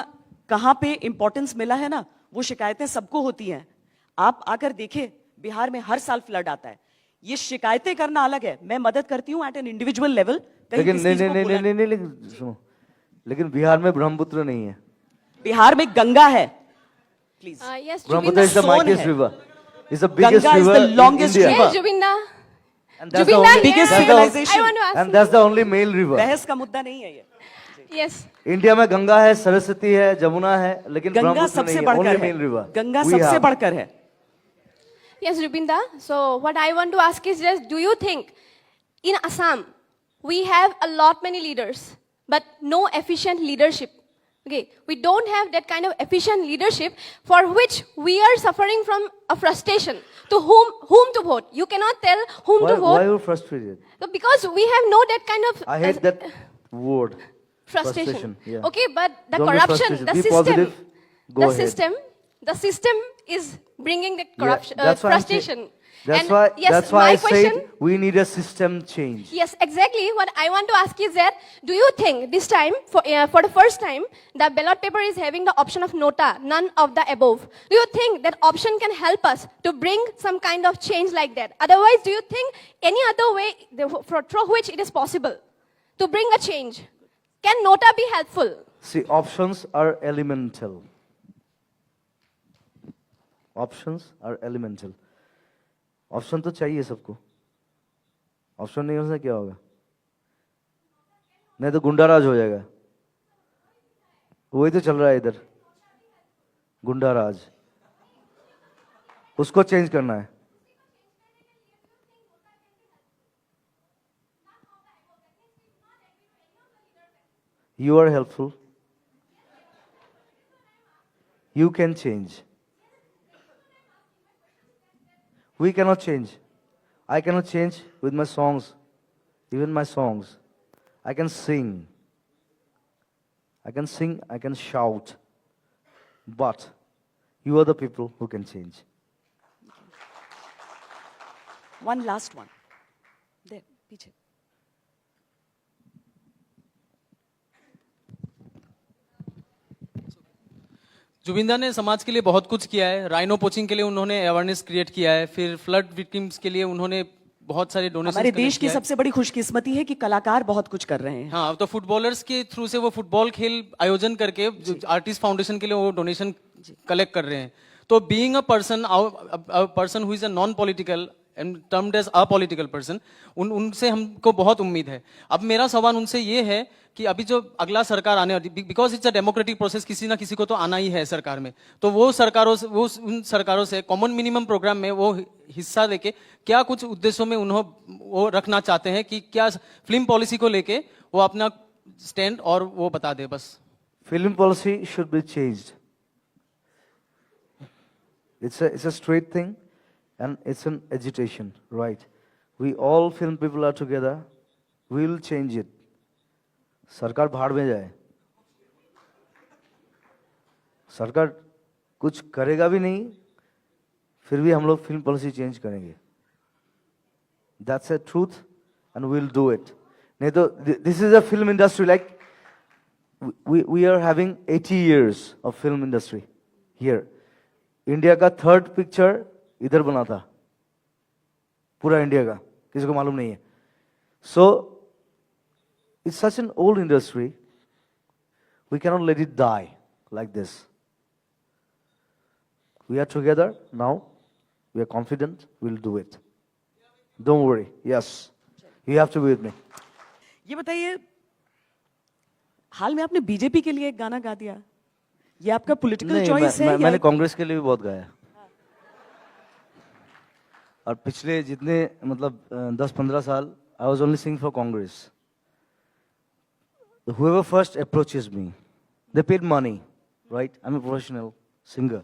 कहां पे इंपॉर्टेंस मिला है ना, वो शिकायतें सबको होती हैं. आप आकर देखें, बिहार में हर साल फ्लड आता है. ये शिकायतें करना अलग है, मैं मदद करती हूं एट एन इंडिविजुअल लेवल. लेकिन नहीं सुनो, लेकिन बिहार में ब्रह्मपुत्र नहीं है. बिहार में गंगा है. Please. Yes, Brahmaputra is the Soon mightiest है. river. It's the biggest Ganga is river the in longest India. river. Yes, Jubinda. And that's the Jubinda, only- biggest yes. civilization. I want to ask And that's the only male river. बहस का मुद्दा नहीं है ये. Yes. India में गंगा है, सरस्वती है, जमुना है, लेकिन गंगा ब्रह्मपुत्र सबसे नहीं है, बढ़कर only है, main river. गंगा We सबसे have. बढ़कर है. Yes, Rupinda. So what I want to ask is just, do you think in Assam we have a lot many leaders, but no efficient leadership? Okay, we don't have that kind of efficient leadership for which we are suffering from a frustration. To whom to vote? You cannot tell whom to Why vote are you frustrated? because we have no that kind of I hate that word. frustration. Yeah. Okay, but the Don't be corruption, frustrated. the Be system, positive. Go ahead. the system is bringing the Yeah, corruption, that's why I'm saying- frustration. That's And why. yes, That's why my I question. said we need a system change. Yes, exactly. What I want to ask is that, do you think this time, for the first time, the ballot paper is having the option of nota, none of the above? Do you think that option can help us to bring some kind of change like that? Otherwise, do you think any other way through which it is possible to bring a change? Can nota be helpful? See, options are elemental. Options are elemental. Option तो चाहिए सबको. Option नहीं होने से क्या होगा? नहीं तो गुंडाराज हो जाएगा. वही तो चल रहा है इधर, गुंडाराज. उसको चेंज करना है. You are helpful. You can change. We cannot change. I cannot change with my songs, even my songs. I can sing. I can shout. But you are the people who can change. One last one. There, पीछे. जुबिंदा ने समाज के लिए बहुत कुछ किया है. Rhino poaching के लिए उन्होंने अवेयरनेस क्रिएट किया है. फिर फ्लड विक्टिम्स के लिए उन्होंने बहुत सारे डोनेशन. हमारे देश की सबसे बड़ी खुशकिस्मती है कि कलाकार बहुत कुछ कर रहे हैं. हाँ, तो फुटबॉलर्स के थ्रू से वो फुटबॉल खेल आयोजन करके जो आर्टिस्ट फाउंडेशन के लिए वो डोनेशन कलेक्ट कर रहे हैं. तो being a person who is a non political and termed as a political person, उनसे हमको बहुत उम्मीद है. अब मेरा सवाल उनसे ये है कि अभी जो अगला सरकार आने वाली, because it's a democratic process, किसी ना किसी को तो आना ही है सरकार में, तो वो उन सरकारों से कॉमन मिनिमम प्रोग्राम में वो हिस्सा लेके क्या कुछ उद्देश्यों में उन्होंने वो रखना चाहते हैं कि क्या फिल्म पॉलिसी को लेके वो अपना स्टैंड और वो बता दे बस. Film policy should be changed. It's a straight thing, and it's an agitation, right? We all film people are together. We will change it. सरकार भाड़ में जाए. सरकार कुछ करेगा भी नहीं, फिर भी हम लोग फिल्म पॉलिसी चेंज करेंगे. That's a truth, and we'll do it. नहीं तो this is a film industry like we are having 80 years of film industry here. India का थर्ड पिक्चर इधर बना था, पूरा इंडिया का, किसी को मालूम नहीं है. So it's such an old industry, we cannot let it die like this. We are together now, we are confident, will do it. Don't worry. Yes, you have to be with me. ये बताइए, हाल में आपने BJP के लिए एक गाना गा दिया, ये आपका पॉलिटिकल चॉइस है? मैंने कांग्रेस के लिए भी बहुत गाया. और पिछले जितने मतलब 10-15 साल I was only sing for Congress. whoever first approaches me, they paid money, right? I'm a professional singer.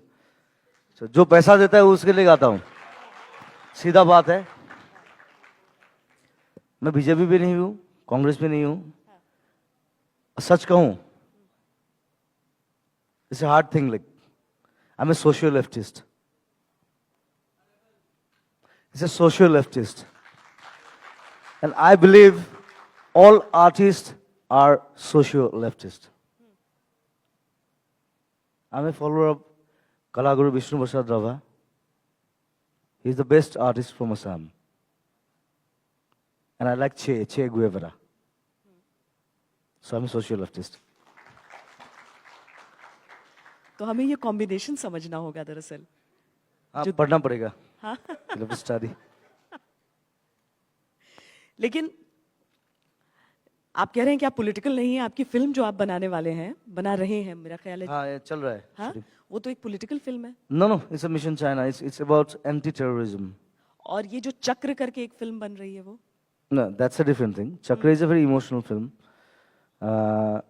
So जो पैसा देता है उसके लिए गाता हूँ. सीधा बात है. मैं बीजेपी भी नहीं हूँ, कांग्रेस भी नहीं हूँ. सच कहूँ, it's a hard thing. Like, I'm a social leftist. It's a social leftist. And I believe all artists are social leftist. I'm a follower of Kalaguru Vishnu Prasad Rava. He's the best artist from Assam. And I like Che Guevara. So I'm a social leftist. तो हमें ये combination समझना होगा दरअसल. आप पढ़ना पड़ेगा. हाँ. You'll have to study. लेकिन आप कह रहे हैं कि आप पॉलिटिकल नहीं है, आपकी फिल्म जो आप बनाने वाले हैं, बना रहे हैं, मेरा ख्याल है, हाँ ये चल रहा है हाँ, वो तो एक पॉलिटिकल फिल्म है। No no it's a mission China it's about anti terrorism और ये जो चक्र करके एक फिल्म बन रही है वो, No, that's a different thing. Chakra is a very emotional film,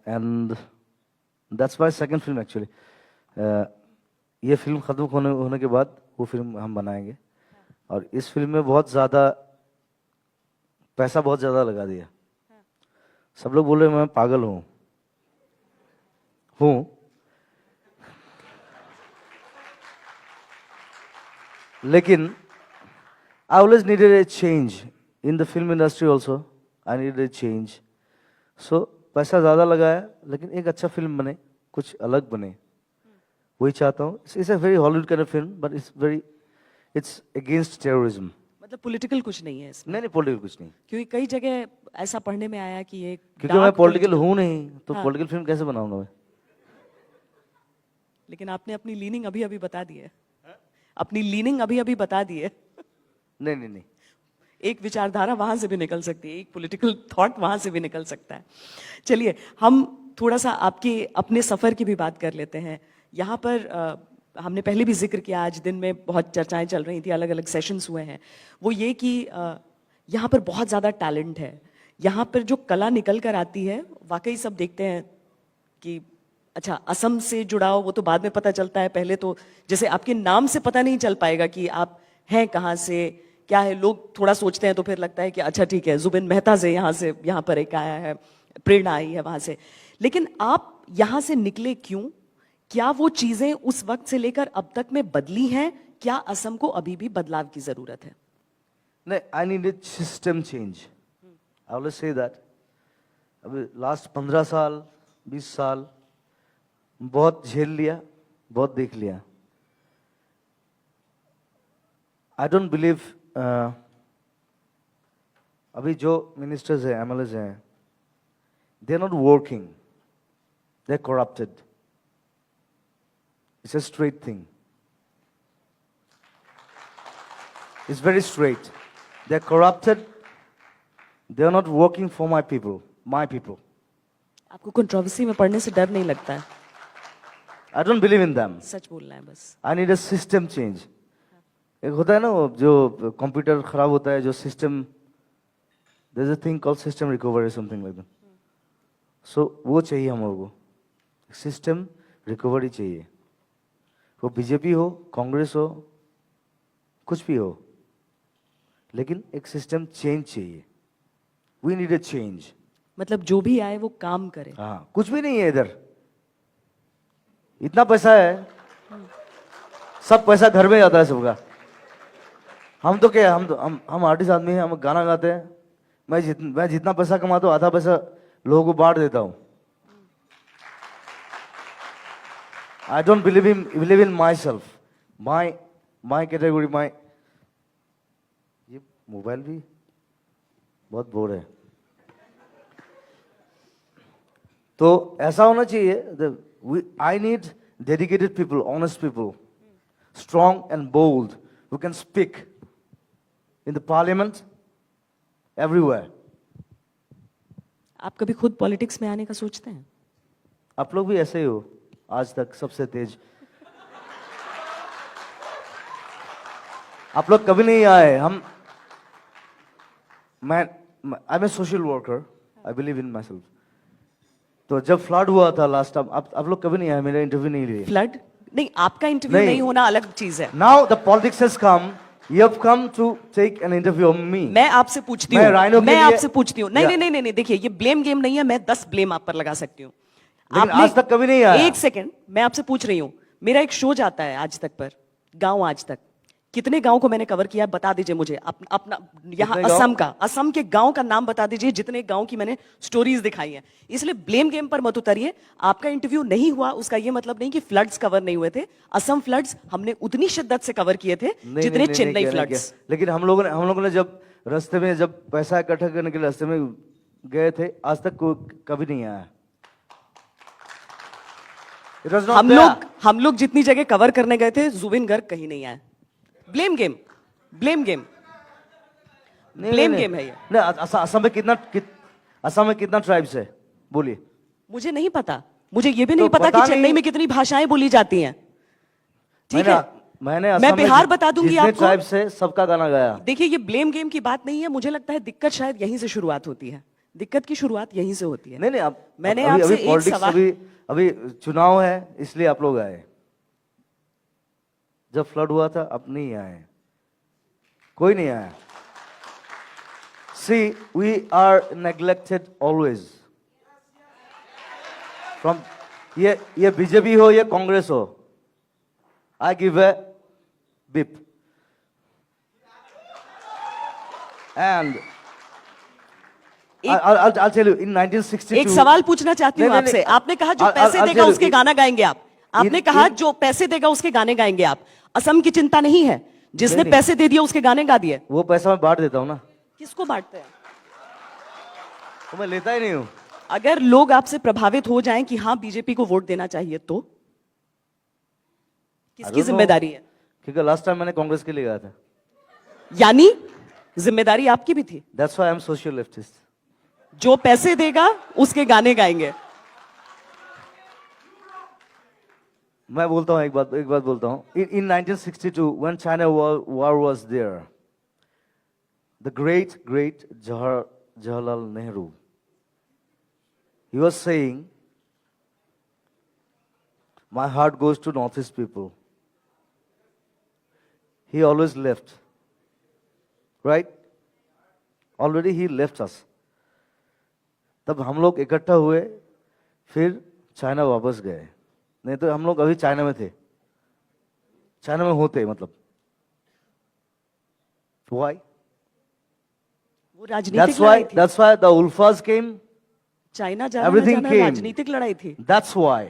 and that's my second film actually. ये फिल्म खत्म होने के बाद वो फिल्म हम बनाएंगे और इस फिल्म में बहुत ज़्यादा पैसा बहुत ज़्यादा लगा दिया। सब लोग बोल रहे हैं मैं पागल हूँ लेकिन I always needed a change in the film industry also. I needed a change. So पैसा ज़्यादा लगाया लेकिन एक अच्छा फिल्म बने, कुछ अलग बने, वही चाहता हूँ. It's a very Hollywood kind of film, but it's against terrorism. मतलब पॉलिटिकल कुछ नहीं है इसमें, नहीं पॉलिटिकल कुछ नहीं, क्योंकि कई जगह ऐसा पढ़ने में आया कि ये क्योंकि मैं पॉलिटिकल हूँ नहीं, तो पॉलिटिकल फिल्म कैसे बनाऊंगा मैं? लेकिन आपने अपनी लीनिंग अभी अभी बता दी है, अपनी लीनिंग अभी अभी बता दी है. नहीं एक विचारधारा वहां से भी निकल सकती है, एक पॉलिटिकल थॉट वहां से भी निकल सकता है. चलिए हम थोड़ा सा आपके अपने सफर की भी बात कर लेते हैं. यहाँ पर हमने पहले भी जिक्र किया, आज दिन में बहुत चर्चाएं चल रही थी, अलग अलग सेशंस हुए हैं. वो ये कि यहाँ पर बहुत ज़्यादा टैलेंट है, यहाँ पर जो कला निकल कर आती है, वाकई सब देखते हैं कि अच्छा असम से जुड़ा हो, वो तो बाद में पता चलता है. पहले तो जैसे आपके नाम से पता नहीं चल पाएगा कि आप हैं कहाँ से, क्या है. लोग थोड़ा सोचते हैं तो फिर लगता है कि अच्छा ठीक है, जुबिन मेहता से यहाँ पर एक आया है, प्रेरणा आई है वहाँ से. लेकिन आप यहाँ से निकले क्यों? क्या वो चीजें उस वक्त से लेकर अब तक में बदली हैं? क्या असम को अभी भी बदलाव की जरूरत है? नहीं, I needed system change. I always say that. अभी लास्ट 15 साल 20 साल बहुत झेल लिया, बहुत देख लिया. आई डोंट बिलीव अभी जो मिनिस्टर्स हैं, एमएलएज हैं, they are not working, they are corrupted. It's a straight thing. It's very straight. They are corrupted. They are not working for my people, my people. आपको कंट्रोवर्सी में पढ़ने से डर नहीं लगता है? I don't believe in them. सच बोलना है बस. I need a system change. एक होता है ना वो जो कंप्यूटर खराब होता है, जो system, there is a thing called system recovery, something like that. So वो चाहिए हम लोगों को. सिस्टम रिकवरी चाहिए. वो बीजेपी हो, कांग्रेस हो, कुछ भी हो, लेकिन एक सिस्टम चेंज चाहिए. We need a change. मतलब जो भी आए वो काम करे. हाँ, कुछ भी नहीं है इधर. इतना पैसा है, सब पैसा घर में जाता है सबका. हम तो क्या, हम आर्टिस्ट आदमी हैं, हम गाना गाते हैं. मैं जितना पैसा कमाता हूँ आधा पैसा लोगों को बांट देता हूँ. I don't believe in myself, my category, my. ये मोबाइल भी बहुत बोर है. तो ऐसा होना चाहिए. I need dedicated people, honest people, strong and bold, who can speak in the parliament, everywhere. आप कभी खुद पॉलिटिक्स में आने का सोचते हैं? आप लोग भी ऐसे ही हो, आज तक सबसे तेज. आप लोग कभी नहीं आए. I am a social worker. I believe in myself. तो जब फ्लड हुआ था लास्ट टाइम, आप लोग कभी नहीं आए, मेरा इंटरव्यू नहीं लिए. फ्लड नहीं, आपका इंटरव्यू नहीं होना अलग चीज है. Now the politics has come. You have come to take an interview of me. मैं आपसे पूछती हूँ, मैं आपसे पूछती हूँ. नहीं, देखिए ये ब्लेम गेम नहीं है. मैं 10 ब्लेम आप पर लगा सकती हूँ. आज तक कभी नहीं आया. एक सेकंड, मैं आपसे पूछ रही हूँ. मेरा एक शो जाता है आज तक पर, गांव आज तक. कितने गांव को मैंने कवर किया, बता दीजिए मुझे. अपना यहाँ असम के गांव का नाम बता दीजिए, जितने गांव की मैंने स्टोरीज दिखाई हैं. इसलिए ब्लेम गेम पर मत उतरिए. आपका इंटरव्यू नहीं हुआ उसका ये मतलब नहीं कि फ्लड्स कवर नहीं हुए थे. असम फ्लड्स हमने उतनी शिद्दत से कवर किए थे जितने चेन्नई फ्लड्स. लेकिन हम लोगों ने जब रास्ते में जब पैसा इकट्ठा करने के लिए रास्ते में गए थे, आज तक कभी नहीं आया. हम लोग जितनी जगह कवर करने गए थे, जुबिन गर्ग कहीं नहीं आया. ब्लेम गेम है ये. नहीं, असम में असम में कितना ट्राइब्स है बोलिए? मुझे नहीं पता, मुझे ये भी नहीं तो पता पता कि चेन्नई नहीं। में कितनी भाषाएं बोली जाती हैं। ठीक है, मैंने मैं असम में बिहार बता दूंगी जितने आपको। ट्राइब्स है सबका गाना गाया। देखिए, ये ब्लेम गेम की बात नहीं है, मुझे लगता है दिक्कत शायद यहीं से शुरुआत होती है, दिक्कत की शुरुआत यहीं से होती है। नहीं नहीं, अब मैंने अभी आपसे अभी एक पॉलिटिक्स सवाल- अभी चुनाव है इसलिए आप लोग आए। जब फ्लड हुआ था अब नहीं आए, कोई नहीं आया। See we are neglected always from, ये बीजेपी हो या कांग्रेस हो, I give a beep and I'll tell you in 1962 एक सवाल पूछना चाहती हूँ नहीं, नहीं, आपसे। नहीं, आपने कहा जो I'll पैसे tell देगा you, उसके गाना गाएंगे आप। आपने कहा in- जो पैसे देगा उसके गाने गाएंगे आप। असम की चिंता नहीं है, जिसने नहीं। पैसे दे दिए उसके गाने गा दिए। वो पैसा मैं बांट देता हूँ ना, किसको बांटते हैं? तो मैं लेता ही नहीं हूँ। अगर लोग आपसे प्रभावित हो जाएं कि हाँ बीजेपी को वोट देना चाहिए, तो I किसकी don't know, जिम्मेदारी है? क्योंकि लास्ट टाइम मैंने कांग्रेस के लिए गया था। यानी जिम्मेदारी आपकी भी थी। That's why I am social leftist. जो पैसे देगा उसके गाने गाएंगे। मैं बोलता हूँ एक बात बोलता हूँ। In 1962 when China war was there, the great Jawaharlal Nehru, he was saying, my heart goes to Northeast people. He always left, right? Already he left us. तब हम लोग इकट्ठा हुए, फिर चाइना वापस गए। नहीं तो हम लोग अभी चाइना में थे, चाइना में होते मतलब। Why? वो राजनीतिक लड़ाई थी। That's why the Ulfas came. China जाना Everything जाना came. राजनीतिक लड़ाई थी। That's why.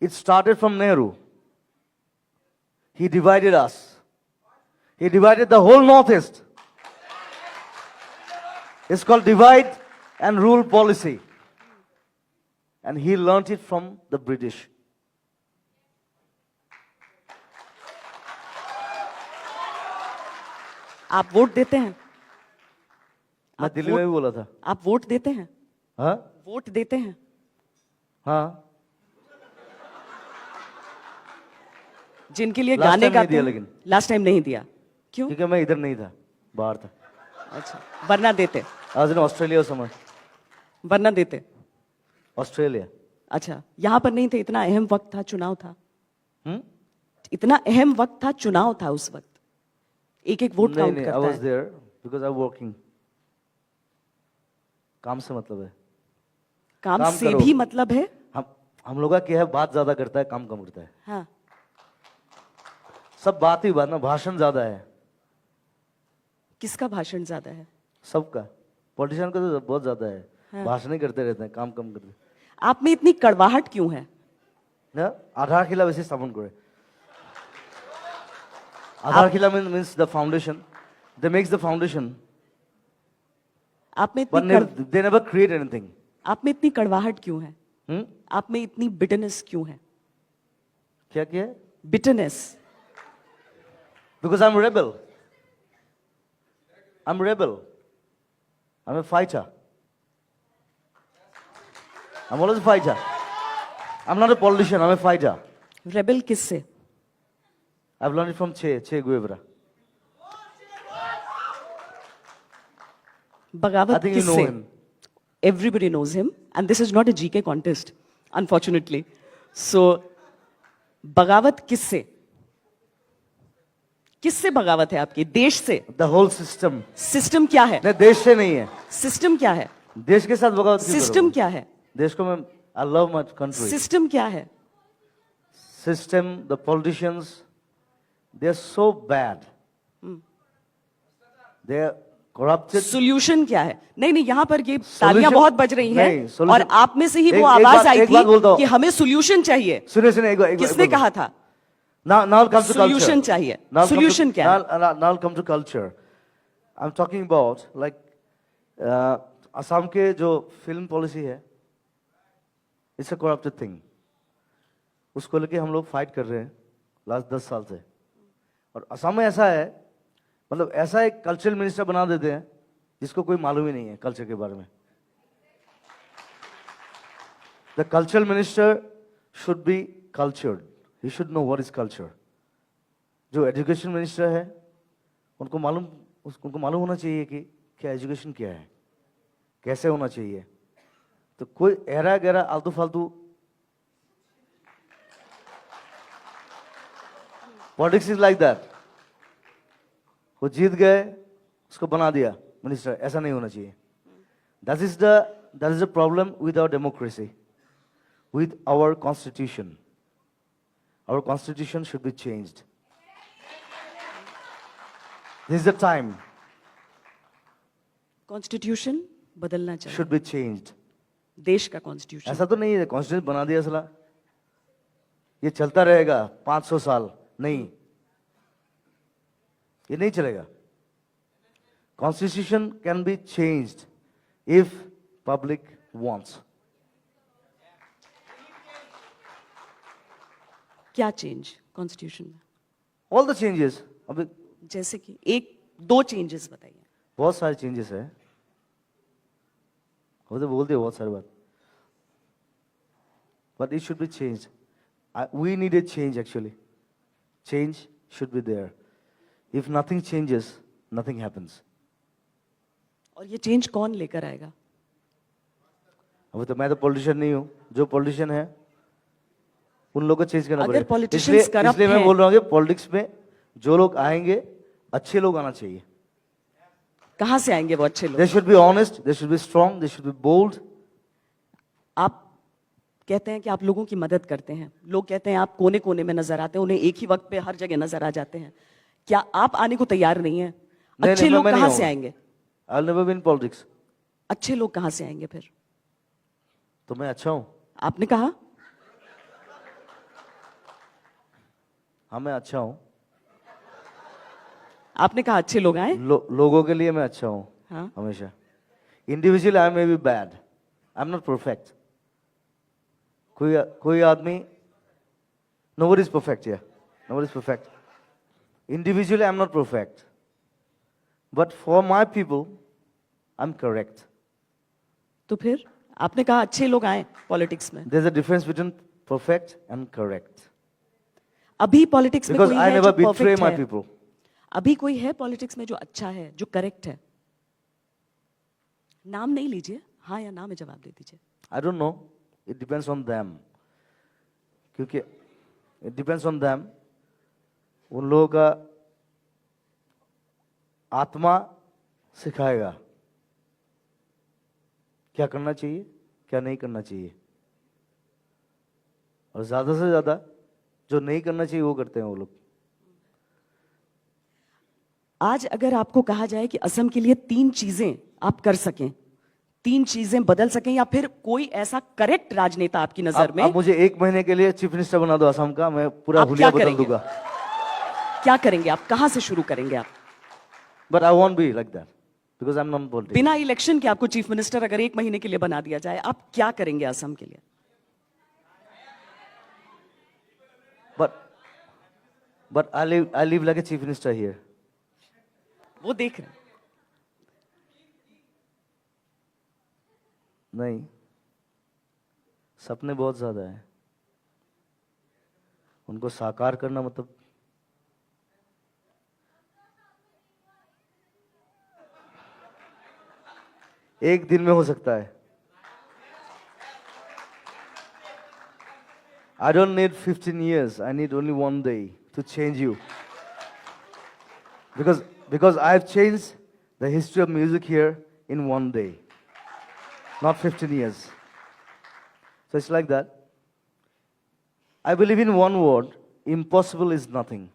It started from Nehru. He divided us. He divided the whole Northeast. It's called divide and rule policy. And he learnt it from the British. आप vote देते हैं? मैं आप दिल्ली में भी वोट- बोला था। आप वोट देते हैं? हाँ वोट देते हैं? हाँ, जिनके लिए Last गाने time नहीं गाते दिया हैं? लेकिन। लास्ट टाइम नहीं दिया, क्यों? क्योंकि मैं इधर नहीं था, बाहर था। अच्छा, वरना देते? आज इन ऑस्ट्रेलिया समय, वरना देते? ऑस्ट्रेलिया। अच्छा, यहां पर नहीं थे, इतना अहम वक्त था, चुनाव था। हम्म? इतना अहम वक्त था, चुनाव था उस वक्त, एक एक वोट नहीं काउंट नहीं, आई करता वाज है। There because I working. काम से मतलब है। काम काम से करो। भी मतलब है। हम लोग का क्या है, बात ज्यादा करता है, काम कम करता है। हाँ, सब बात ही बात ना, भाषण ज्यादा है किसका भाषण ज्यादा है? सबका। पॉलिटिशियन का तो बहुत ज्यादा है, हाँ। भाषण ही करते रहते हैं, काम कम करते हैं। आप में इतनी कड़वाहट क्यों है? না আধার খিলা বেশি স্থাপন করে। আধার খিলা means the foundation, they makes the foundation आप में but इतनी they never create anything. आप में इतनी कड़वाहट क्यों है? हम्म? आप में इतनी बिटरनेस क्यों है? क्या क्या है? Bitterness. Because I'm rebel. I'm rebel. I'm a fighter. I'm always a fighter. I'm not a politician, I'm a fighter. Rebel किससे? I've learned it from Che Guevara. I बगावत think you know किससे? him. Everybody knows him, and this is not a GK contest, unfortunately. So, बगावत किससे? किससे बगावत है आपकी? देश से? The whole system. सिस्टम क्या है? नहीं, देश से नहीं है। सिस्टम क्या है? देश के साथ बगावत क्यों सिस्टम करोगे? क्या है? देश को मैं I love my country. System क्या है? System, the politicians, they are so bad. They are corrupted. Solution क्या है? नहीं नहीं, यहाँ पर ये तालियां Solution- बहुत बज रही नहीं, हैं, solution- और आप में से ही वो एक आवाज बात- आई एक बात बोलता थी हूं। कि हमें सोल्यूशन चाहिए। सुनिए एक किसने कहा था? Now it comes to culture. Solution चाहिए। Now it comes to- Solution क्या है? now it comes to culture. I'm talking about like Assam के जो फिल्म पॉलिसी है, it's a corrupted thing. उसको लेके हम लोग फाइट कर रहे हैं लास्ट 10 साल से। और असम में ऐसा है, मतलब ऐसा एक कल्चरल मिनिस्टर बना देते हैं जिसको कोई मालूम ही नहीं है कल्चर के बारे में. The cultural minister should be cultured. He should know what is culture. जो एजुकेशन मिनिस्टर है उनको मालूम होना चाहिए कि क्या एजुकेशन क्या है, कैसे होना चाहिए. तो कोई ऐरा गहरा आलतू फालतू पॉलिटिक्स इज लाइक दैट. वो जीत गए, उसको बना दिया मिनिस्टर. ऐसा नहीं होना चाहिए. That is the problem with our democracy, with our constitution. Our constitution should be changed. This is the time. Constitution बदलना चाहिए. Should be changed. देश का कॉन्स्टिट्यूशन. ऐसा तो नहीं है कॉन्स्टिट्यूशन बना दिया सला ये चलता रहेगा 500 साल. नहीं, ये नहीं चलेगा. Constitution can be changed if public wants. क्या चेंज कॉन्स्टिट्यूशन में? All the changes. अभी जैसे कि एक दो चेंजेस बताइए. बहुत सारे चेंजेस है. वो तो बोलते बहुत सारी बात. But it should be changed. We need a change actually. Change should be there. If nothing changes, nothing happens. और ये चेंज कौन लेकर आएगा? अभी तो मैं तो पॉलिटिशियन नहीं हूँ. जो पॉलिटिशियन है उन लोगों को चेंज करना अगर पड़ेगा. politicians corrupt इसलिए मैं हैं- बोल रहा हूँ कि पॉलिटिक्स में जो लोग आएंगे अच्छे लोग आना चाहिए. कहाँ से आएंगे वो अच्छे लोग? They should be honest, they should be strong, they should be bold. आप कहते हैं कि आप लोगों की मदद करते हैं. लोग कहते हैं आप कोने कोने में नजर आते हैं, उन्हें एक ही वक्त पे हर जगह नजर आ जाते हैं. क्या आप आने को तैयार नहीं है? नहीं, अच्छे नहीं, लोग मैं नहीं कहाँ से आऊंगा. आएंगे? I'll never be in politics. अच्छे लोग कहाँ से आएंगे फिर? तो मैं अच्छा हूँ. आपने कहा हाँ मैं अच्छा हूँ. आपने कहा अच्छे लोग आए. लोगों के लिए मैं अच्छा हूँ. हाँ. हमेशा. Individually I may be bad. I'm not perfect. कोई आदमी, nobody is perfect here. Nobody is perfect. Individually I'm not perfect. But for my people, I'm correct. तो फिर आपने कहा अच्छे लोग आए पॉलिटिक्स में. There's a difference between perfect and correct. अभी पॉलिटिक्स में Because कोई I है never जो betray परफेक्ट my है? people. अभी कोई है पॉलिटिक्स में जो अच्छा है, जो करेक्ट है? नाम नहीं लीजिए, हाँ या ना में जवाब दे दीजिए. I don't know. It depends on them. क्योंकि it depends on them. उन लोगों का आत्मा सिखाएगा क्या करना चाहिए, क्या नहीं करना चाहिए. और ज्यादा से ज्यादा जो नहीं करना चाहिए वो करते हैं वो लोग. आज अगर आपको कहा जाए कि असम के लिए 3 चीजें आप कर सकें, 3 चीजें बदल सकें, या फिर कोई ऐसा करेक्ट राजनेता आपकी नजर में, आप मुझे 1 महीने के लिए चीफ मिनिस्टर बना दो असम का, मैं पूरा आप हुलिया क्या बदल करेंगे? दूंगा. क्या करेंगे आप? कहां से शुरू करेंगे आप? But I won't be like that because I'm not political. बिना इलेक्शन के आपको चीफ मिनिस्टर अगर 1 महीने के लिए बना दिया जाए, आप क्या करेंगे असम के लिए? But I live like a chief minister here. वो देख रहे हैं. नहीं, सपने बहुत ज्यादा है. उनको साकार करना मतलब एक दिन में हो सकता है. I don't need 15 years. I need only 1 day to change you. Because I've changed the history of music here in 1 day. Not 15 years. So it's like that. I believe in one word, impossible is nothing.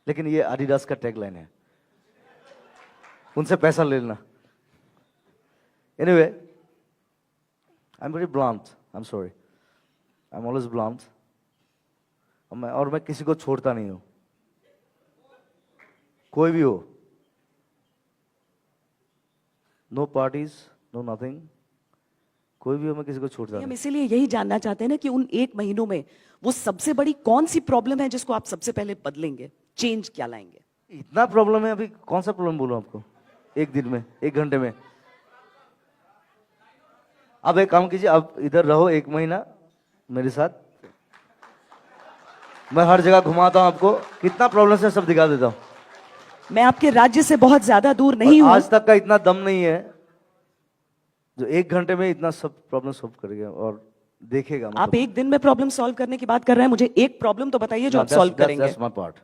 लेकिन ये Adidas का tagline है. उनसे पैसा ले लेना. Anyway, I'm very blunt. I'm sorry. I'm always blunt. और मैं किसी को छोड़ता नहीं हूं. कोई भी हो. No parties, no nothing. कोई भी हो, मैं किसी को छोड़ता हम नहीं. इसीलिए यही जानना चाहते हैं ना कि उन 1 महीनों में वो सबसे बड़ी कौन सी प्रॉब्लम है जिसको आप सबसे पहले बदलेंगे, चेंज क्या लाएंगे? इतना प्रॉब्लम है अभी. कौन सा प्रॉब्लम बोलूं आपको? एक दिन में, एक घंटे में। अब एक काम कीजिए, आप इधर रहो 1 महीना मेरे साथ, मैं हर जगह घुमाता हूं आपको, कितना प्रॉब्लम है सब दिखा देता हूं। मैं आपके राज्य से बहुत ज्यादा दूर नहीं और हूं। आज तक का इतना दम नहीं है जो 1 घंटे में इतना सब प्रॉब्लम सॉल्व करेगा और देखेगा। आप एक दिन में प्रॉब्लम सॉल्व करने की बात कर रहे हैं, मुझे एक प्रॉब्लम तो बताइए जो आप सॉल्व करेंगे। That's my part.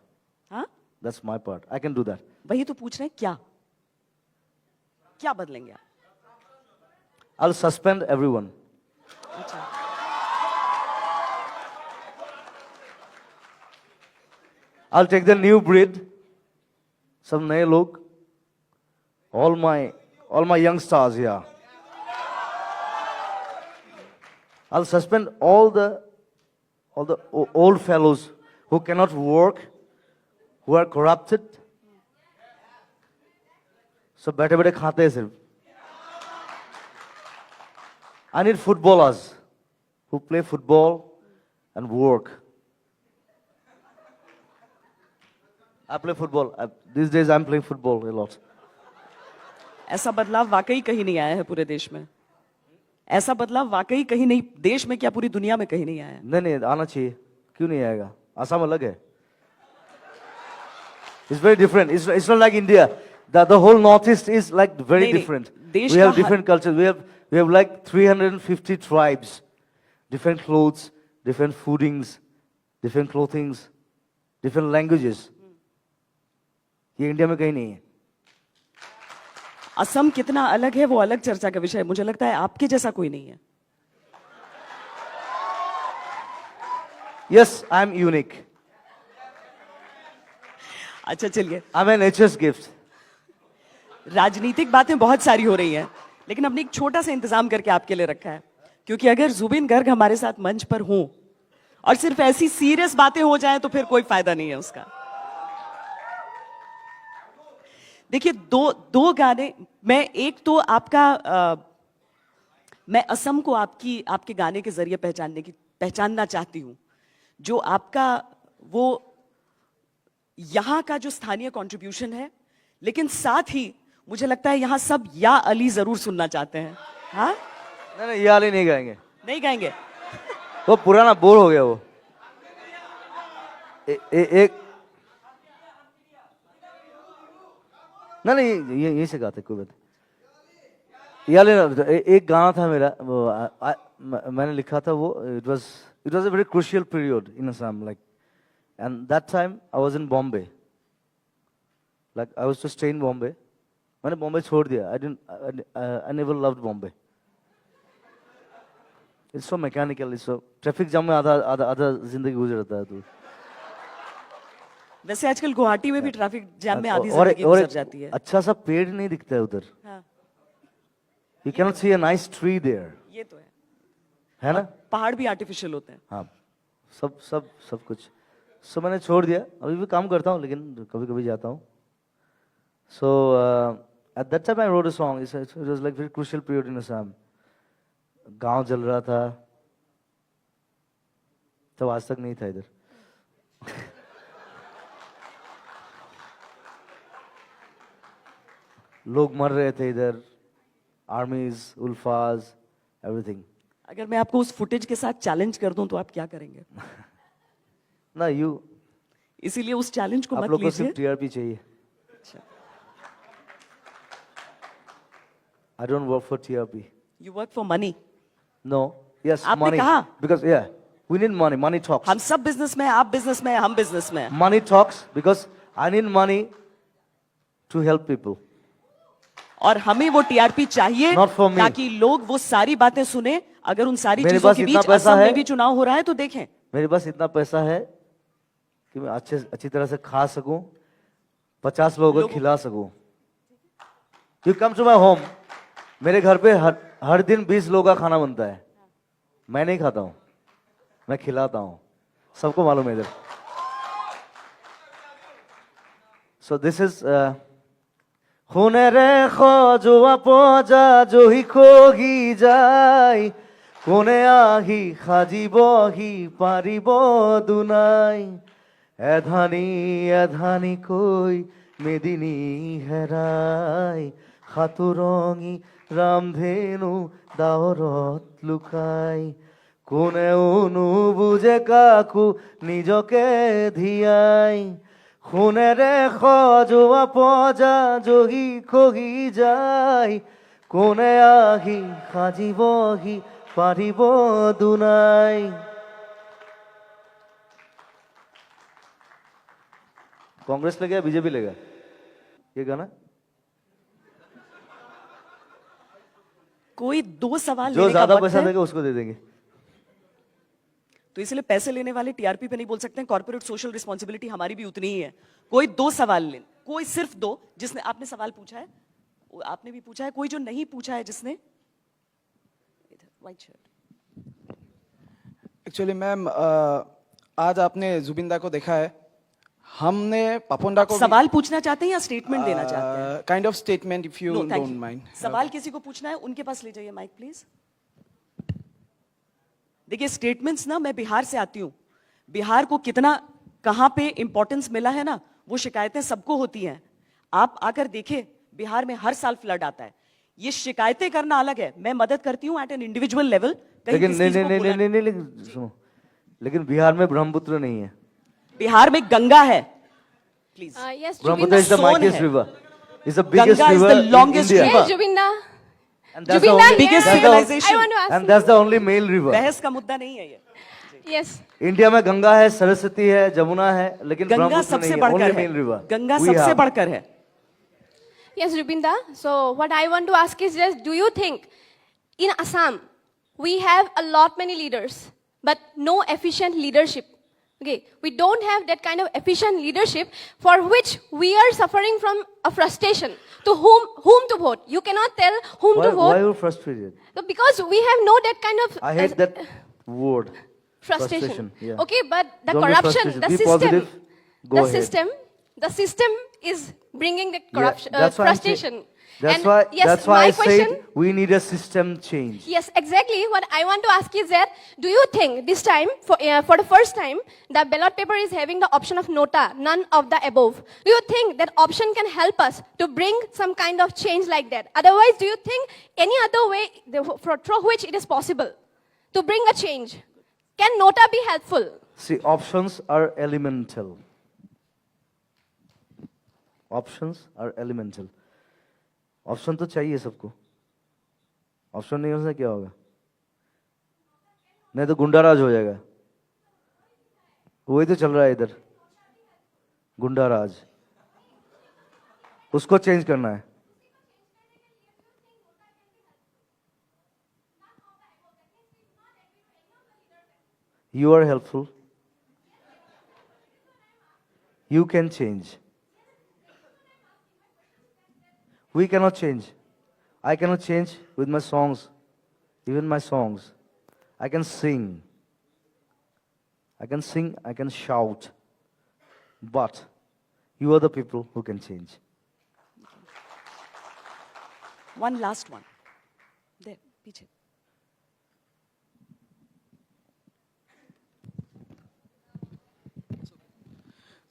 हाँ, That's my part. I can do that. वही तो पूछ रहे हैं, क्या क्या बदलेंगे आप? I'll suspend everyone. अच्छा, I'll take the new breed. सब नए लोग, all my young stars here. I'll suspend all the old fellows who cannot work, who are corrupted. सब बैठे बैठे खाते हैं सिर्फ। I need footballers who play football and work. I play football. These days I'm playing football a lot. ऐसा बदलाव वाकई कहीं नहीं आया है पूरे देश में। ऐसा बदलाव वाकई कहीं नहीं, देश में क्या पूरी दुनिया में कहीं नहीं आया है। नहीं आना चाहिए, क्यों नहीं आएगा? असम अलग है। It's very different. It's not like India. The whole northeast is like very नहीं, different. देश We का have different cultures. We have like 350 tribes, different clothes, different foodings, different clothings, different languages. ये इंडिया में कहीं नहीं है। असम कितना अलग है वो अलग चर्चा का विषय है। मुझे लगता है आपके जैसा कोई नहीं है। Yes, I am unique. अच्छा चलिए, I'm a nature's gift. राजनीतिक बातें बहुत सारी हो रही हैं, लेकिन हमने एक छोटा सा इंतजाम करके आपके लिए रखा है, क्योंकि अगर जुबिन गर्ग हमारे साथ मंच पर हों और सिर्फ ऐसी सीरियस बातें हो जाएं तो फिर कोई फायदा नहीं है उसका। देखिए, दो गाने, मैं एक तो आपका मैं असम को आपके गाने के जरिए पहचानना चाहती हूं, जो आपका वो यहां का जो स्थानीय कंट्रीब्यूशन है, लेकिन साथ ही मुझे लगता है यहां सब या अली जरूर सुनना चाहते हैं। हाँ, नहीं ये वाली नहीं गाएंगे, नहीं गाएंगे? वो पुराना बोर हो गया वो। एक नहीं ये से गाते कोई बात। एक गाना था मेरा, मैंने लिखा था वो, it was a very crucial period in Assam, like, and that time I was in Bombay, like I was to stay in Bombay. मैंने बॉम्बे छोड़ दिया। I never loved Bombay. It's so mechanical, it's so traffic jam में आधा जिंदगी गुजर जाता है। तो वैसे आजकल गुवाहाटी में भी ट्रैफिक जाम में आधी और जिंदगी गुजर जाती है। अच्छा सा पेड़ नहीं दिखता है उधर। हाँ, you cannot see a nice tree there, ये तो है ना? पहाड़ भी आर्टिफिशियल होते हैं। हाँ, सब कुछ। सो मैंने छोड़ दिया। अभी भी काम करता हूँ, लेकिन कभी कभी जाता हूँ। So at that time I wrote a song, it was like very crucial period in Assam. गांव जल रहा था, तब आज तक नहीं था इधर। लोग मर रहे थे इधर, आर्मीज, उल्फाज, एवरीथिंग। अगर मैं आपको उस फुटेज के साथ चैलेंज कर दूं तो आप क्या करेंगे? ना यू, इसीलिए उस चैलेंज को आप मत लोग को लीजिए। सिर्फ टीआरपी चाहिए। I don't work for TRP. You work for money. No, yes, आपने मनी, कहा? बिकॉज या we need money, money talks. हम सब बिजनेस में हैं, आप बिजनेस में हैं, हम बिजनेस में हैं। Money talks, because I need money to help people. और हमें वो टीआरपी चाहिए Not for me. ताकि लोग वो सारी बातें सुने। अगर उन सारी मेरे चीजों पास के इतना बीच पैसा असम है। में भी चुनाव हो रहा है तो देखें। मेरे पास इतना पैसा है कि मैं अच्छी तरह से खा सकूं, 50 लोगों को खिला सकूं। You come to my home, मेरे घर पे हर दिन 20 लोगों का खाना बनता है। मैं नहीं खाता हूं, मैं खिलाता हूं, सबको मालूम है इधर। सो दिस इज খুনে রেখো জোয়া পজা জহি খগি যাই কোনে আহি খাজিবহি পারিব দুনাই এধানি এধানি কই মেদিনী হেৰাই সাতুৰঙী ৰামধেনু ডাৱৰত লুকাই কোনেও নুবুজে কাকো নিজকে ধিয়াই সোণেৰে সজোৱা পজা জহি খহি যায় কোনে আহি সাজিবহি পাৰিব দুনাই कांग्रेस लेगा या बीजेपी लेगा ये गाना कोई दो सवाल जो लेने का ज्यादा वक्त पैसा है, देगा उसको दे देंगे तो इसलिए पैसे लेने वाले टीआरपी पे नहीं बोल सकते हैं। कॉर्पोरेट सोशल रिस्पॉन्सिबिलिटी हमारी भी उतनी ही है। कोई दो सवाल ले, कोई सिर्फ दो। जिसने आपने सवाल पूछा है, आपने भी पूछा है, कोई जो नहीं पूछा है जिसने, व्हाइट शर्ट। एक्चुअली मैम आज आपने जुबिंदा को देखा है, हमने पापोंडा को सवाल पूछना चाहते हैं या स्टेटमेंट देना चाहते हैं? Kind of statement if you No, thank don't you. Mind. सवाल किसी को पूछना है, उनके पास ले जाइए माइक प्लीज। देखिए स्टेटमेंट्स ना, मैं बिहार से आती हूं, बिहार को कितना कहां पे इंपॉर्टेंस मिला है ना, वो शिकायतें सबको होती हैं। आप आकर देखें, बिहार में हर साल फ्लड आता है। ये शिकायतें करना अलग है, मैं मदद करती हूं एट एन इंडिविजुअल लेवल। लेकिन नहीं लेकिन सुनो, लेकिन बिहार में ब्रह्मपुत्र नहीं है। बिहार में गंगा है please. Yes, Brahmaputra Jubinda. Is the Soon mightiest है। river, is the biggest Ganga is river the in longest India. river. Yes, Jubinda. And that's the Jubinda, only- Biggest that's the- civilization. I want to ask and that's the only male river. बहस का मुद्दा नहीं है ये। Yes. India में गंगा है, सरस्वती है, जमुना है, लेकिन गंगा ब्रह्मपुत्र सबसे नहीं है। बढ़कर Only है, male river. गंगा We सबसे have. बढ़कर है। Yes, Jubinda. So what I want to ask is just, do you think in Assam we have a lot many leaders, but no efficient leadership? Okay, we don't have that kind of efficient leadership for which we are suffering from a frustration. To whom to vote? You cannot tell whom to Why vote. are you frustrated? So because we have no that kind of I hate that word. frustration. Yeah. Okay, but the Don't be corruption, frustrated. the Be system, positive. Go ahead. the system is bringing the corruption, Yeah, that's why I'm saying- frustration. That's And why. yes, That's why my I question. said we need a system change. Yes, exactly. What I want to ask is that, do you think this time, for the first time, the ballot paper is having the option of nota, none of the above? Do you think that option can help us to bring some kind of change like that? Otherwise, do you think any other way through which it is possible to bring a change? Can nota be helpful? See, options are elemental. Options are elemental. Option तो चाहिए सबको। Option नहीं होने से क्या होगा? नहीं तो गुंडाराज हो जाएगा। वही तो चल रहा है इधर, गुंडाराज। उसको चेंज करना है। You are helpful. You can change. We cannot change. I cannot change with my songs, even my songs. I can sing. I can shout. But you are the people who can change. One last one. There, पीछे।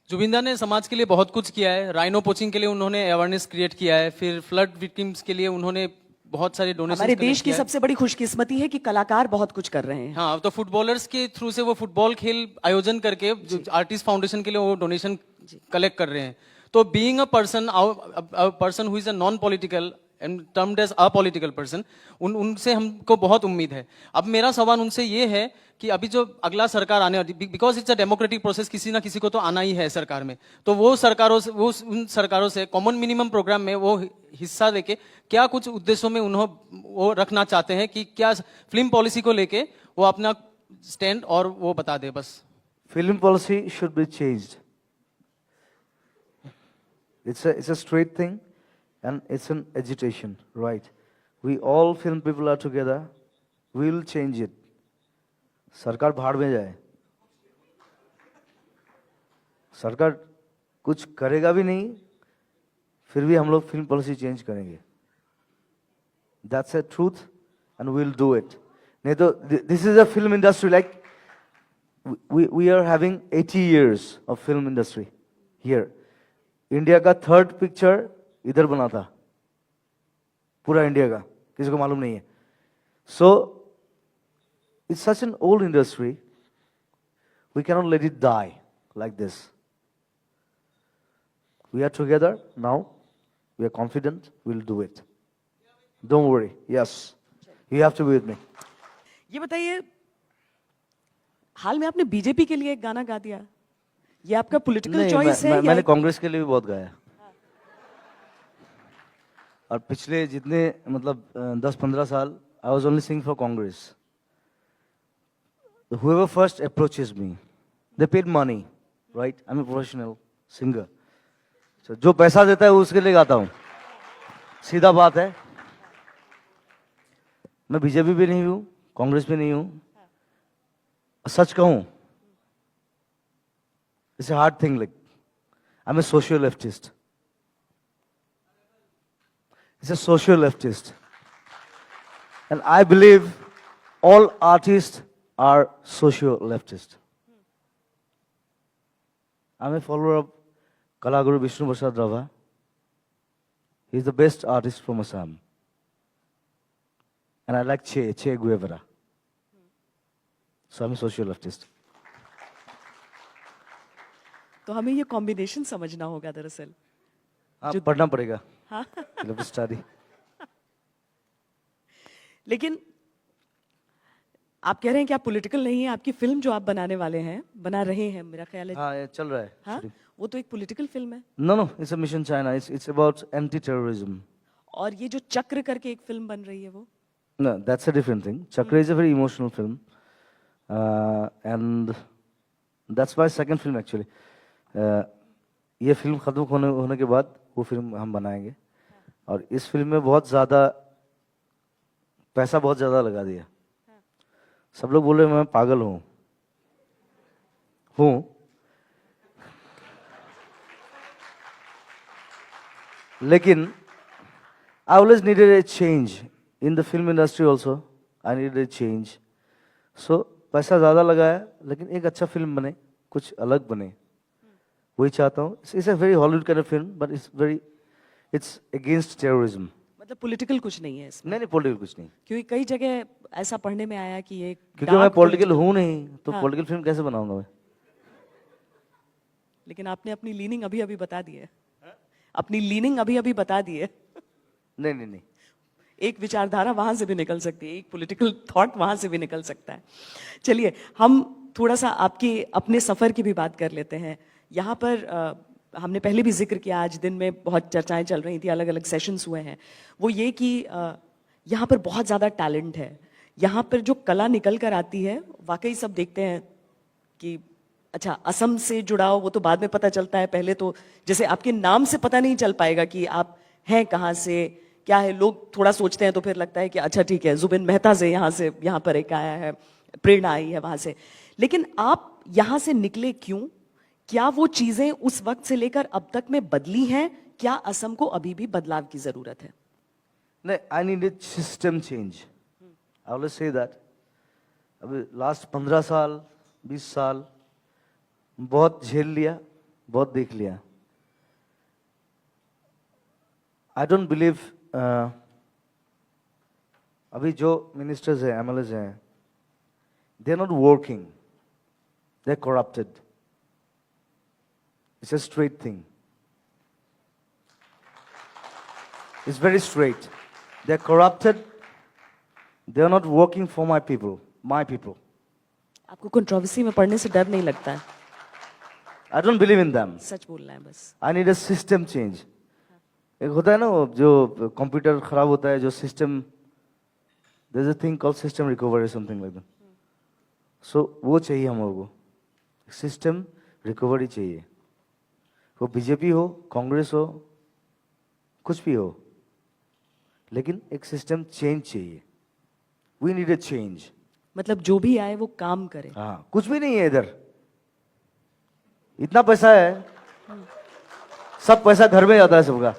जुबिंदा ने समाज के लिए बहुत कुछ किया है। Rhino poaching के लिए उन्होंने अवेयरनेस क्रिएट किया है, फिर फ्लड विक्टिम्स के लिए उन्होंने बहुत सारे डोनेशन। हमारे देश की सबसे बड़ी खुशकिस्मती है कि कलाकार बहुत कुछ कर रहे हैं। हाँ, तो फुटबॉलर्स के थ्रू से वो फुटबॉल खेल आयोजन करके आर्टिस्ट फाउंडेशन के लिए वो डोनेशन कलेक्ट कर रहे हैं। तो being a person who is a non political and termed as apolitical person, उनसे हमको बहुत उम्मीद है। अब मेरा सवाल उनसे ये है कि अभी जो अगला सरकार आने वाली, because it's a democratic process, किसी ना किसी को तो आना ही है सरकार में, तो वो उन सरकारों से कॉमन मिनिमम प्रोग्राम में वो हिस्सा लेके क्या कुछ उद्देश्यों में उन्होंने वो रखना चाहते हैं कि क्या फिल्म पॉलिसी को लेके वो अपना स्टैंड और वो बता दे बस। Film policy should be changed. It's a straight thing, and it's an agitation, right? We all film people are together. We will change it. सरकार भाड़ में जाए, सरकार कुछ करेगा भी नहीं, फिर भी हम लोग फिल्म पॉलिसी चेंज करेंगे। That's a truth, and we'll do it. नहीं तो this is a film industry like we are having 80 years of film industry here. India का थर्ड पिक्चर इधर बना था, पूरा इंडिया का, किसी को मालूम नहीं है. So it's such an old industry, we cannot let it die like this. We are together now. We are confident. We'll do it. Don't worry. Yes, you have to be with me. ये बताइए, हाल में आपने BJP के लिए एक गाना गा दिया, ये आपका पॉलिटिकल नहीं, चॉइस है या मैंने कांग्रेस के लिए भी बहुत गाया. और पिछले जितने मतलब 10-15 साल I was only singing for Congress. Whoever first approaches me, they paid money, right? I'm a professional singer. So जो पैसा देता है उसके लिए गाता हूँ, सीधा बात है. मैं बीजेपी भी नहीं हूँ, कांग्रेस भी नहीं हूँ. सच कहूँ, it's a hard thing. Like I'm a social leftist. It's a social leftist, and I believe all artists are social leftist. I'm a follower of Kalaguru Vishnu Prasad Rava. He's the best artist from Assam. And I like Che Guevara. So I'm a social leftist. तो हमें ये combination समझना होगा दरअसल. हाँ, पढ़ना पड़ेगा. हाँ. स्टडी. लेकिन आप कह रहे हैं कि आप पॉलिटिकल नहीं है, आपकी फिल्म जो आप बनाने वाले हैं, बना रहे हैं, मेरा ख्याल है. हाँ, ये चल रहा है. हाँ, वो तो एक पॉलिटिकल फिल्म है. No, it's a Mission China. It's about anti-terrorism. और ये जो चक्र करके एक फिल्म बन रही है वो. No, that's a different thing. Chakra is a very emotional film, and that's my second film actually. ये फिल्म खत्म होने के बाद वो फिल्म हम बनाएंगे, और इस फिल्म में बहुत ज़्यादा पैसा बहुत ज़्यादा लगा दिया. सब लोग बोले मैं पागल हूँ. लेकिन I always needed a change in the film industry also. I needed a change. So पैसा ज़्यादा लगाया, लेकिन एक अच्छा फिल्म बने, कुछ अलग बने, वही चाहता हूँ. It's a very Hollywood kind of film, but it's against terrorism. मतलब पॉलिटिकल कुछ नहीं है इसमें. नहीं, पॉलिटिकल कुछ नहीं. क्योंकि कई जगह ऐसा पढ़ने में आया कि ये क्योंकि मैं dark पॉलिटिकल हूँ नहीं, तो हाँ. पॉलिटिकल फिल्म कैसे बनाऊंगा मैं? लेकिन आपने अपनी लीनिंग अभी अभी बता दी है. अपनी लीनिंग अभी अभी बता दी है. नहीं. एक विचारधारा वहां से भी निकल सकती है, एक पॉलिटिकल थॉट वहां से भी निकल सकता है. चलिए हम थोड़ा सा आपके अपने सफर की भी बात कर लेते हैं. यहाँ पर हमने पहले भी जिक्र किया, आज दिन में बहुत चर्चाएं चल रही थी, अलग अलग सेशंस हुए हैं. वो ये कि यहाँ पर बहुत ज़्यादा टैलेंट है. यहाँ पर जो कला निकल कर आती है, वाकई सब देखते हैं कि अच्छा असम से जुड़ाव, वो तो बाद में पता चलता है. पहले तो जैसे आपके नाम से पता नहीं चल पाएगा कि आप हैं कहाँ से, क्या है. लोग थोड़ा सोचते हैं तो फिर लगता है कि अच्छा ठीक है, जुबिन मेहता से यहाँ पर एक आया है, प्रेरणा आई है वहाँ से. लेकिन आप यहाँ से निकले क्यों? क्या वो चीजें उस वक्त से लेकर अब तक में बदली हैं? क्या असम को अभी भी बदलाव की जरूरत है? नहीं, I needed system change. I always say that. अभी लास्ट 15 साल 20 साल बहुत झेल लिया, बहुत देख लिया. I don't believe अभी जो मिनिस्टर्स हैं, MLAs हैं, they are not working. They are corrupted. It's a straight thing. It's very straight. They are corrupted. They are not working for my people. My people. आपको controversy में पढ़ने से डर नहीं लगता है? I don't believe in them. सच बोलना है बस. I need a system change. एक होता है ना वो जो कंप्यूटर खराब होता है, जो system, there's a thing called system recovery, something like that. So वो चाहिए हम लोगों को. सिस्टम रिकवरी चाहिए. वो बीजेपी हो, कांग्रेस हो, कुछ भी हो, लेकिन एक सिस्टम चेंज चाहिए. We need a change. मतलब जो भी आए वो काम करे. हाँ, कुछ भी नहीं है इधर. इतना पैसा है, सब पैसा घर में जाता है सबका.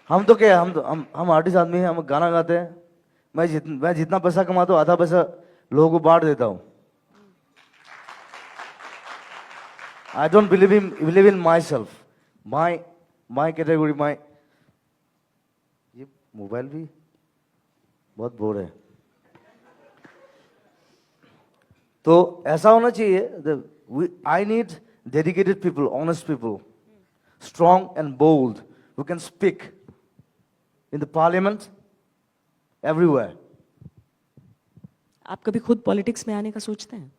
हम तो क्या, हम आर्टिस्ट आदमी हैं, हम गाना गाते हैं. मैं जितना पैसा कमाता हूँ, आधा पैसा लोगों को बांट देता हूँ. I don't believe in myself. My category my, ये मोबाइल भी बहुत बोर है। तो ऐसा होना चाहिए, I need dedicated people, honest people, strong and bold, who can speak in the parliament everywhere. आप कभी खुद पॉलिटिक्स में आने का सोचते हैं?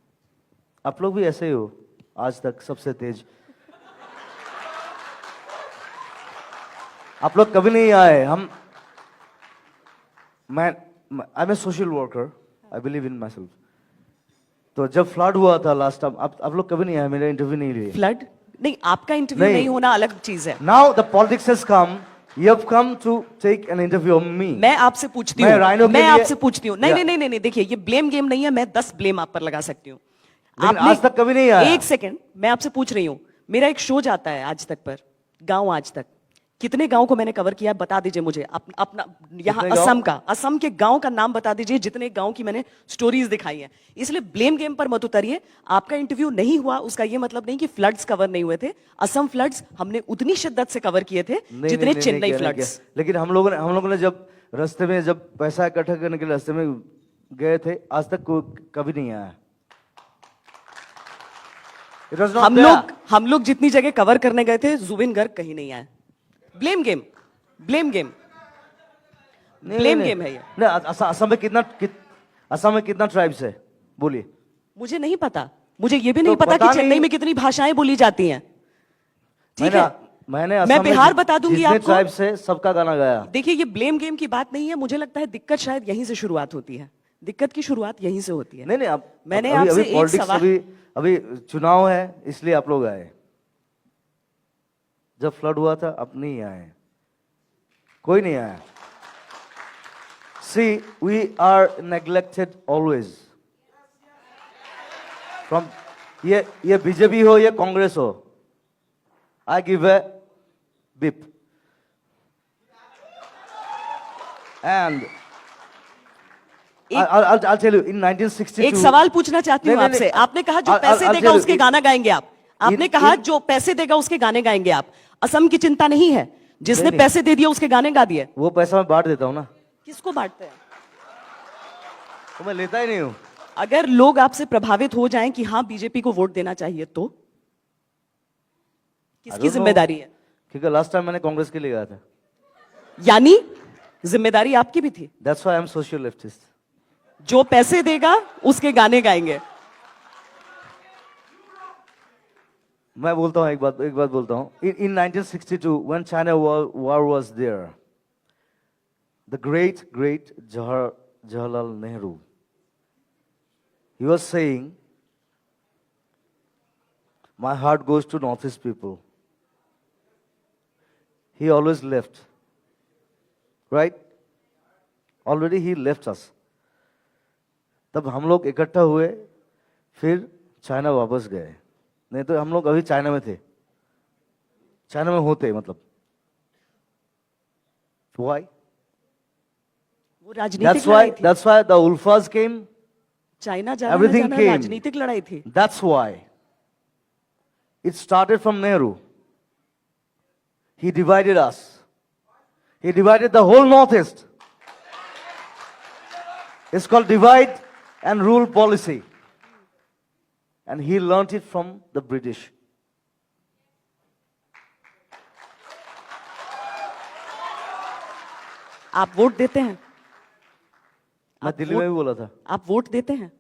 आप लोग भी ऐसे ही हो, आज तक सबसे तेज। आप लोग कभी नहीं आए। I am a social worker, I believe in myself. तो जब फ्लड हुआ था लास्ट टाइम, आप लोग कभी नहीं आए, मेरा इंटरव्यू नहीं लिए। फ्लड नहीं, आपका इंटरव्यू नहीं होना अलग चीज है। Now the politics has come, you have come to take an interview of me. मैं आपसे पूछती मैं हूँ, राइनो के मैं लिए- आपसे पूछती हूँ, नहीं Yeah. नहीं नहीं नहीं, देखिए ये ब्लेम गेम नहीं है, मैं 10 ब्लेम आप पर लगा सकती हूँ। लेकिन आज तक कभी नहीं आया। एक सेकंड, मैं आपसे पूछ रही हूँ, मेरा एक शो जाता है आज तक पर, गांव आज तक, कितने गांव को मैंने कवर किया है बता दीजिए मुझे। अपना यहाँ कितने असम गाँव? का, असम के गांव का नाम बता दीजिए, जितने गांव की मैंने स्टोरीज दिखाई हैं। इसलिए ब्लेम गेम पर मत उतरिए। आपका इंटरव्यू नहीं हुआ उसका ये मतलब नहीं कि फ्लड्स कवर नहीं हुए थे। असम फ्लड्स हमने उतनी शिद्दत से कवर किए थे नहीं, जितने नहीं, नहीं, चेन्नई नहीं किया, नहीं फ्लड्स। किया। लेकिन हम लोगों ने जब रास्ते में जब पैसा इकट्ठा करने के लिए रास्ते में गए थे, आज तक कभी नहीं आया। It was not there. हम लोग जितनी जगह कवर करने गए थे, जुबिन गर्ग कहीं नहीं आए। ब्लेम गेम, ब्लेम गेम, नहीं, ब्लेम नहीं, गेम है ये। नहीं, असम में कितना ट्राइब्स है बोलिए? मुझे नहीं पता, मुझे ये भी नहीं तो पता पता कि चेन्नई नहीं। में कितनी भाषाएं बोली जाती हैं। ठीक है, मैंने मैं बिहार बता दूंगी जितने आपको। ट्राइब्स है सबका गाना गाया। देखिए ये ब्लेम गेम की बात नहीं है, मुझे लगता है दिक्कत शायद यहीं से शुरुआत होती है। दिक्कत की शुरुआत यहीं से होती है। नहीं नहीं, अब मैंने अभी आपसे अभी एक पॉलिटिक्स सवाल- अभी चुनाव है, इसलिए आप लोग आए। जब फ्लड हुआ था अब नहीं आए, कोई नहीं आया। See, we are neglected always. From ये बीजेपी हो या कांग्रेस हो, I give a beep. And I'll tell you, in 1962. एक सवाल पूछना चाहती हूँ नहीं, नहीं, आपसे। नहीं, आपने कहा जो I'll पैसे tell देगा you, उसके गाना गाएंगे आप। आपने कहा जो पैसे देगा उसके गाने गाएंगे आप। असम की चिंता नहीं है, जिसने नहीं। पैसे दे दिए उसके गाने गा दिए। वो पैसा मैं बांट देता हूँ ना, किसको बांटते हैं? वो मैं लेता ही नहीं हूँ। अगर लोग आपसे प्रभावित हो जाएं कि हाँ बीजेपी को वोट देना चाहिए, तो I किसकी don't know. जिम्मेदारी है? क्योंकि लास्ट टाइम मैंने कांग्रेस के लिए गया था। यानी जिम्मेदारी आपकी भी थी। That's why I'm social leftist. जो पैसे देगा उसके गाने गाएंगे। मैं बोलता हूँ एक बात बोलता हूँ। In 1962, when China war was there, the great Jawaharlal Nehru, he was saying, my heart goes to Northeast people. He always left, right? Already he left us. तब हम लोग इकट्ठा हुए, फिर चाइना वापस गए। नहीं तो हम लोग अभी चाइना में थे, चाइना में होते मतलब। Why? वो राजनीतिक लड़ाई थी। That's why the Ulfas came. China जाना Everything जाना came. राजनीतिक लड़ाई थी। That's why. It started from Nehru. He divided us. He divided the whole Northeast. It's called divide and rule policy. And he learnt it from the British. आप vote देते हैं? मैं दिल्ली में भी बोला था। आप वोट देते हैं?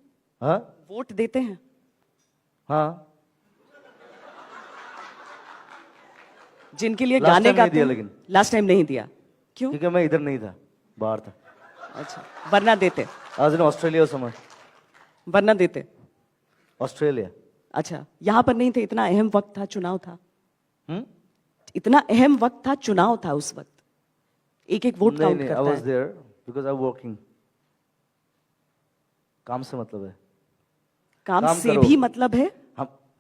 हाँ वोट देते हैं? हाँ, जिनके लिए Last गाने time नहीं गाते दिया हैं? लेकिन। लास्ट टाइम नहीं दिया। क्यों? क्योंकि मैं इधर नहीं था, बाहर था। अच्छा, वरना देते। आज इन ऑस्ट्रेलिया समय, वरना देते। ऑस्ट्रेलिया। अच्छा, यहां पर नहीं थे, इतना अहम वक्त था, चुनाव था। हम्म? इतना अहम वक्त था, चुनाव था उस वक्त। एक एक वोट नहीं काउंट नहीं, करता I was है। there because I'm working. काम से मतलब है। काम काम से करो। भी मतलब है।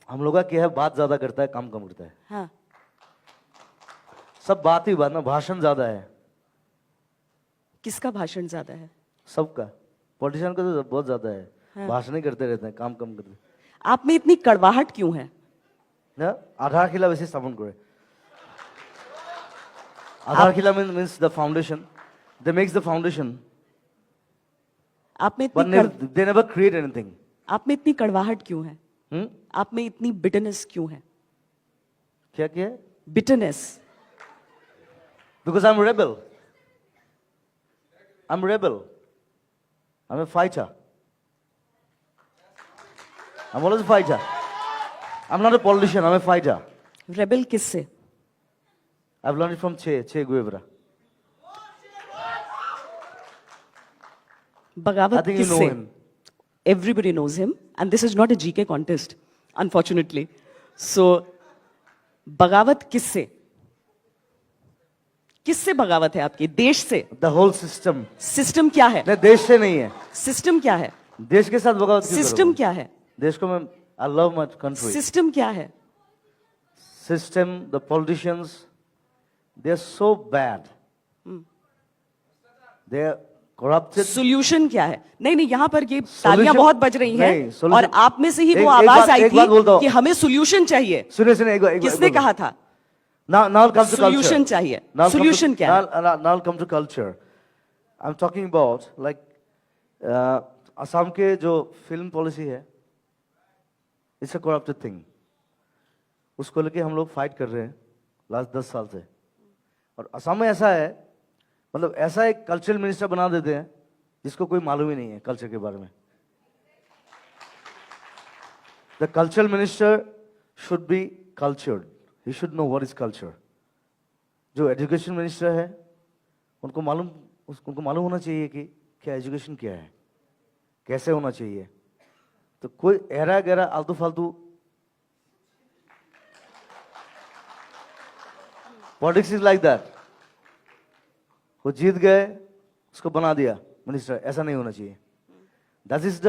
हम लोग का क्या है, बात ज्यादा करता है, काम कम करता है। हाँ, सब बात ही बात में, भाषण ज्यादा है किसका भाषण ज्यादा है? सबका। पॉलिटिशियन का तो बहुत ज्यादा है, भाषण ही करते रहते हैं, काम कम करते हैं। आप में इतनी कड़वाहट क्यों है? ना आधार खिला वैसे स्थापन करे। Adharkila means the foundation. They makes the foundation, आप में but they never create anything. आप में इतनी कड़वाहट क्यों है? Hmm? आप में इतनी बिटरनेस क्यों है? क्या क्या है? Bitterness. Because I'm a rebel. I'm a rebel. I'm a fighter. I'm always a fighter. I'm not a politician, I'm a fighter. Rebel किससे? I've learned it from Che Guevara. I बगावत think you know किससे? him. Everybody knows him, and this is not a GK contest, unfortunately. So, बगावत किससे? किससे बगावत है आपकी? देश से? The whole system. सिस्टम क्या है? नहीं, देश से नहीं है. सिस्टम क्या है? देश के साथ बगावत क्यों सिस्टम करोगे? क्या है? देश को मैं I love my country. System क्या है? System, the politicians, they're so bad. They're corrupted. Solution क्या है? नहीं नहीं, यहाँ पर ये तालियां बहुत बज रही नहीं, हैं solution- और आप में से ही वो एक आवाज बात- आई एक बात बोलता थी हूं। कि हमें सोल्यूशन चाहिए. सुनिए एक बार किसने कहा था? Now I'll come to culture. Solution चाहिए. Now I'll come Solution to- क्या है? now I'll come to culture. I'm talking about like Assam के जो फिल्म पॉलिसी है, it's a corrupted thing. उसको लेके हम लोग फाइट कर रहे हैं लास्ट 10 साल से. और असम में ऐसा है, मतलब ऐसा एक कल्चरल मिनिस्टर बना देते हैं जिसको कोई मालूम ही नहीं है कल्चर के बारे में. The cultural minister should be cultured. He should know what is culture. जो एजुकेशन मिनिस्टर है उनको मालूम होना चाहिए कि क्या एजुकेशन क्या है, कैसे होना चाहिए. तो कोई ऐरा गहरा आलतू फालतू पॉलिटिक्स इज लाइक दैट. वो जीत गए, उसको बना दिया मिनिस्टर. ऐसा नहीं होना चाहिए. That is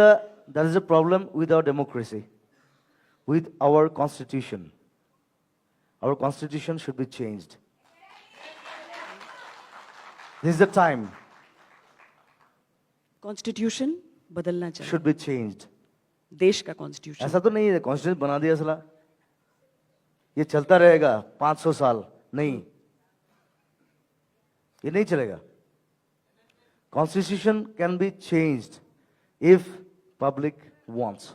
the problem with our democracy, with our constitution. Our constitution should be changed. This is the time. Constitution बदलना चाहिए. Should be changed. देश का कॉन्स्टिट्यूशन. ऐसा तो नहीं है कॉन्स्टिट्यूशन बना दिया सला ये चलता रहेगा 500 साल. नहीं, ये नहीं चलेगा. Constitution can be changed if public wants.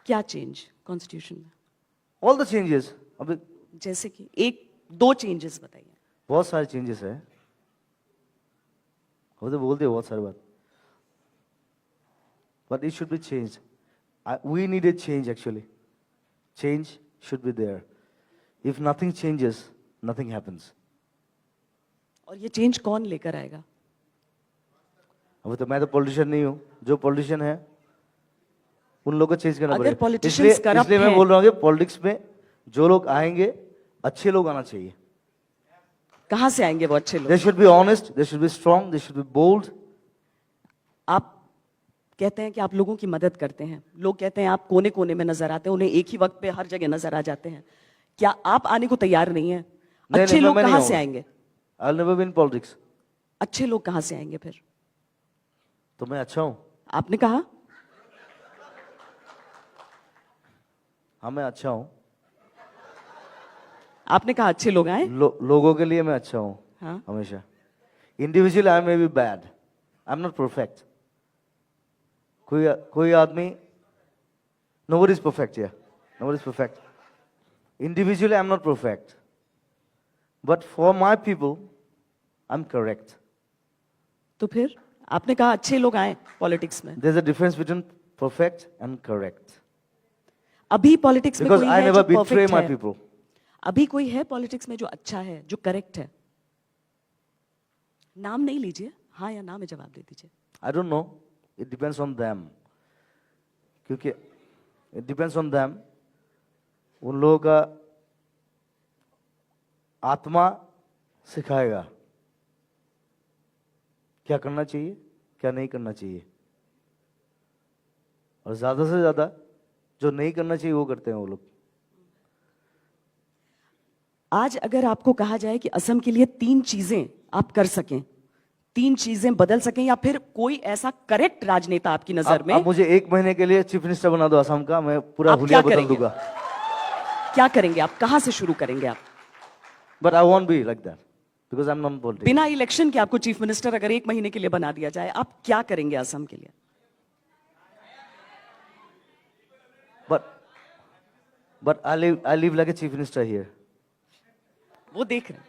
क्या चेंज कॉन्स्टिट्यूशन में? All the changes. अभी जैसे कि एक दो चेंजेस बताइए. बहुत सारे चेंजेस है. वो तो बोलते हैं बहुत सारी बात. But it should be changed. We need a change actually. Change should be there. If nothing changes, nothing happens. और ये चेंज कौन लेकर आएगा? अब तो मैं तो पॉलिटिशियन नहीं हूँ. जो पॉलिटिशियन है उन लोगों को चेंज करना अगर पड़ेगा. politicians corrupt इसलिए मैं हैं- बोल रहा हूँ कि पॉलिटिक्स में जो लोग आएंगे अच्छे लोग आना चाहिए. कहां से आएंगे वो अच्छे लोग? They should be honest, they should be strong, they should be bold. आप कहते हैं कि आप लोगों की मदद करते हैं. लोग कहते हैं आप कोने कोने में नजर आते हैं, उन्हें एक ही वक्त पे हर जगह नजर आ जाते हैं. क्या आप आने को तैयार नहीं है? नहीं, अच्छे नहीं, लोग मैं नहीं कहां से आऊंगा. आएंगे? I'll never be in politics. अच्छे लोग कहां से आएंगे फिर? तो मैं अच्छा हूँ. आपने कहा हाँ मैं अच्छा हूँ. आपने कहा अच्छे लोग आए. लोगों के लिए मैं अच्छा हूँ. हाँ. हमेशा. Individual I may be bad. I am not perfect. कोई आदमी nobody is perfect here. Nobody is perfect. Individually, I'm not perfect. But for my people, I'm correct. तो फिर आपने कहा अच्छे लोग आए पॉलिटिक्स में. There's a difference between perfect and correct. अभी पॉलिटिक्स में Because कोई I है never जो betray परफेक्ट my है? people. अभी कोई है पॉलिटिक्स में जो अच्छा है, जो करेक्ट है? नाम नहीं लीजिए, हाँ या ना में जवाब दे दीजिए. I don't know. It depends on them. क्योंकि it depends on them. उन लोगों का आत्मा सिखाएगा क्या करना चाहिए, क्या नहीं करना चाहिए. और ज्यादा से ज्यादा जो नहीं करना चाहिए वो करते हैं वो लोग. आज अगर आपको कहा जाए कि असम के लिए 3 चीजें आप कर सकें, 3 चीजें बदल सकें, या फिर कोई ऐसा करेक्ट राजनेता आपकी नजर में, आप मुझे 1 महीने के लिए चीफ मिनिस्टर बना दो असम का, मैं पूरा आप हुलिया क्या बदल करेंगे? दूंगा. क्या करेंगे आप, कहां से शुरू करेंगे आप? But I won't be like that because I'm not political. बिना इलेक्शन के आपको चीफ मिनिस्टर अगर 1 महीने के लिए बना दिया जाए, आप क्या करेंगे असम के लिए? But I live like a chief minister here. वो देख रहे हैं।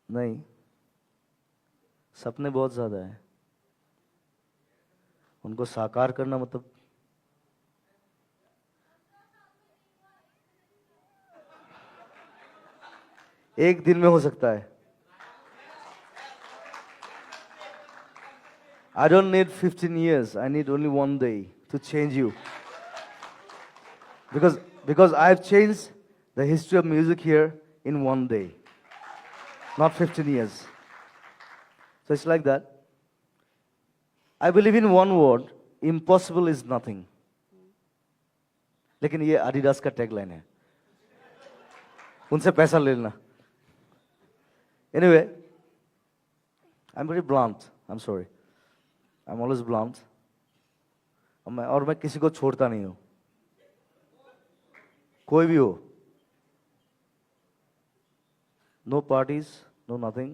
नहीं, सपने बहुत ज्यादा है, उनको साकार करना मतलब एक दिन में हो सकता है। I don't need 15 years. I need only one day to change you. Because I've changed the history of music here in one day, not 15 years. So it's like that. I believe in one word, impossible is nothing. लेकिन ये Adidas का tagline है, उनसे पैसा ले लेना। Anyway, I'm very blunt. I'm sorry. I'm always blunt. और मैं किसी को छोड़ता नहीं हूं, कोई भी हो। No parties, no nothing.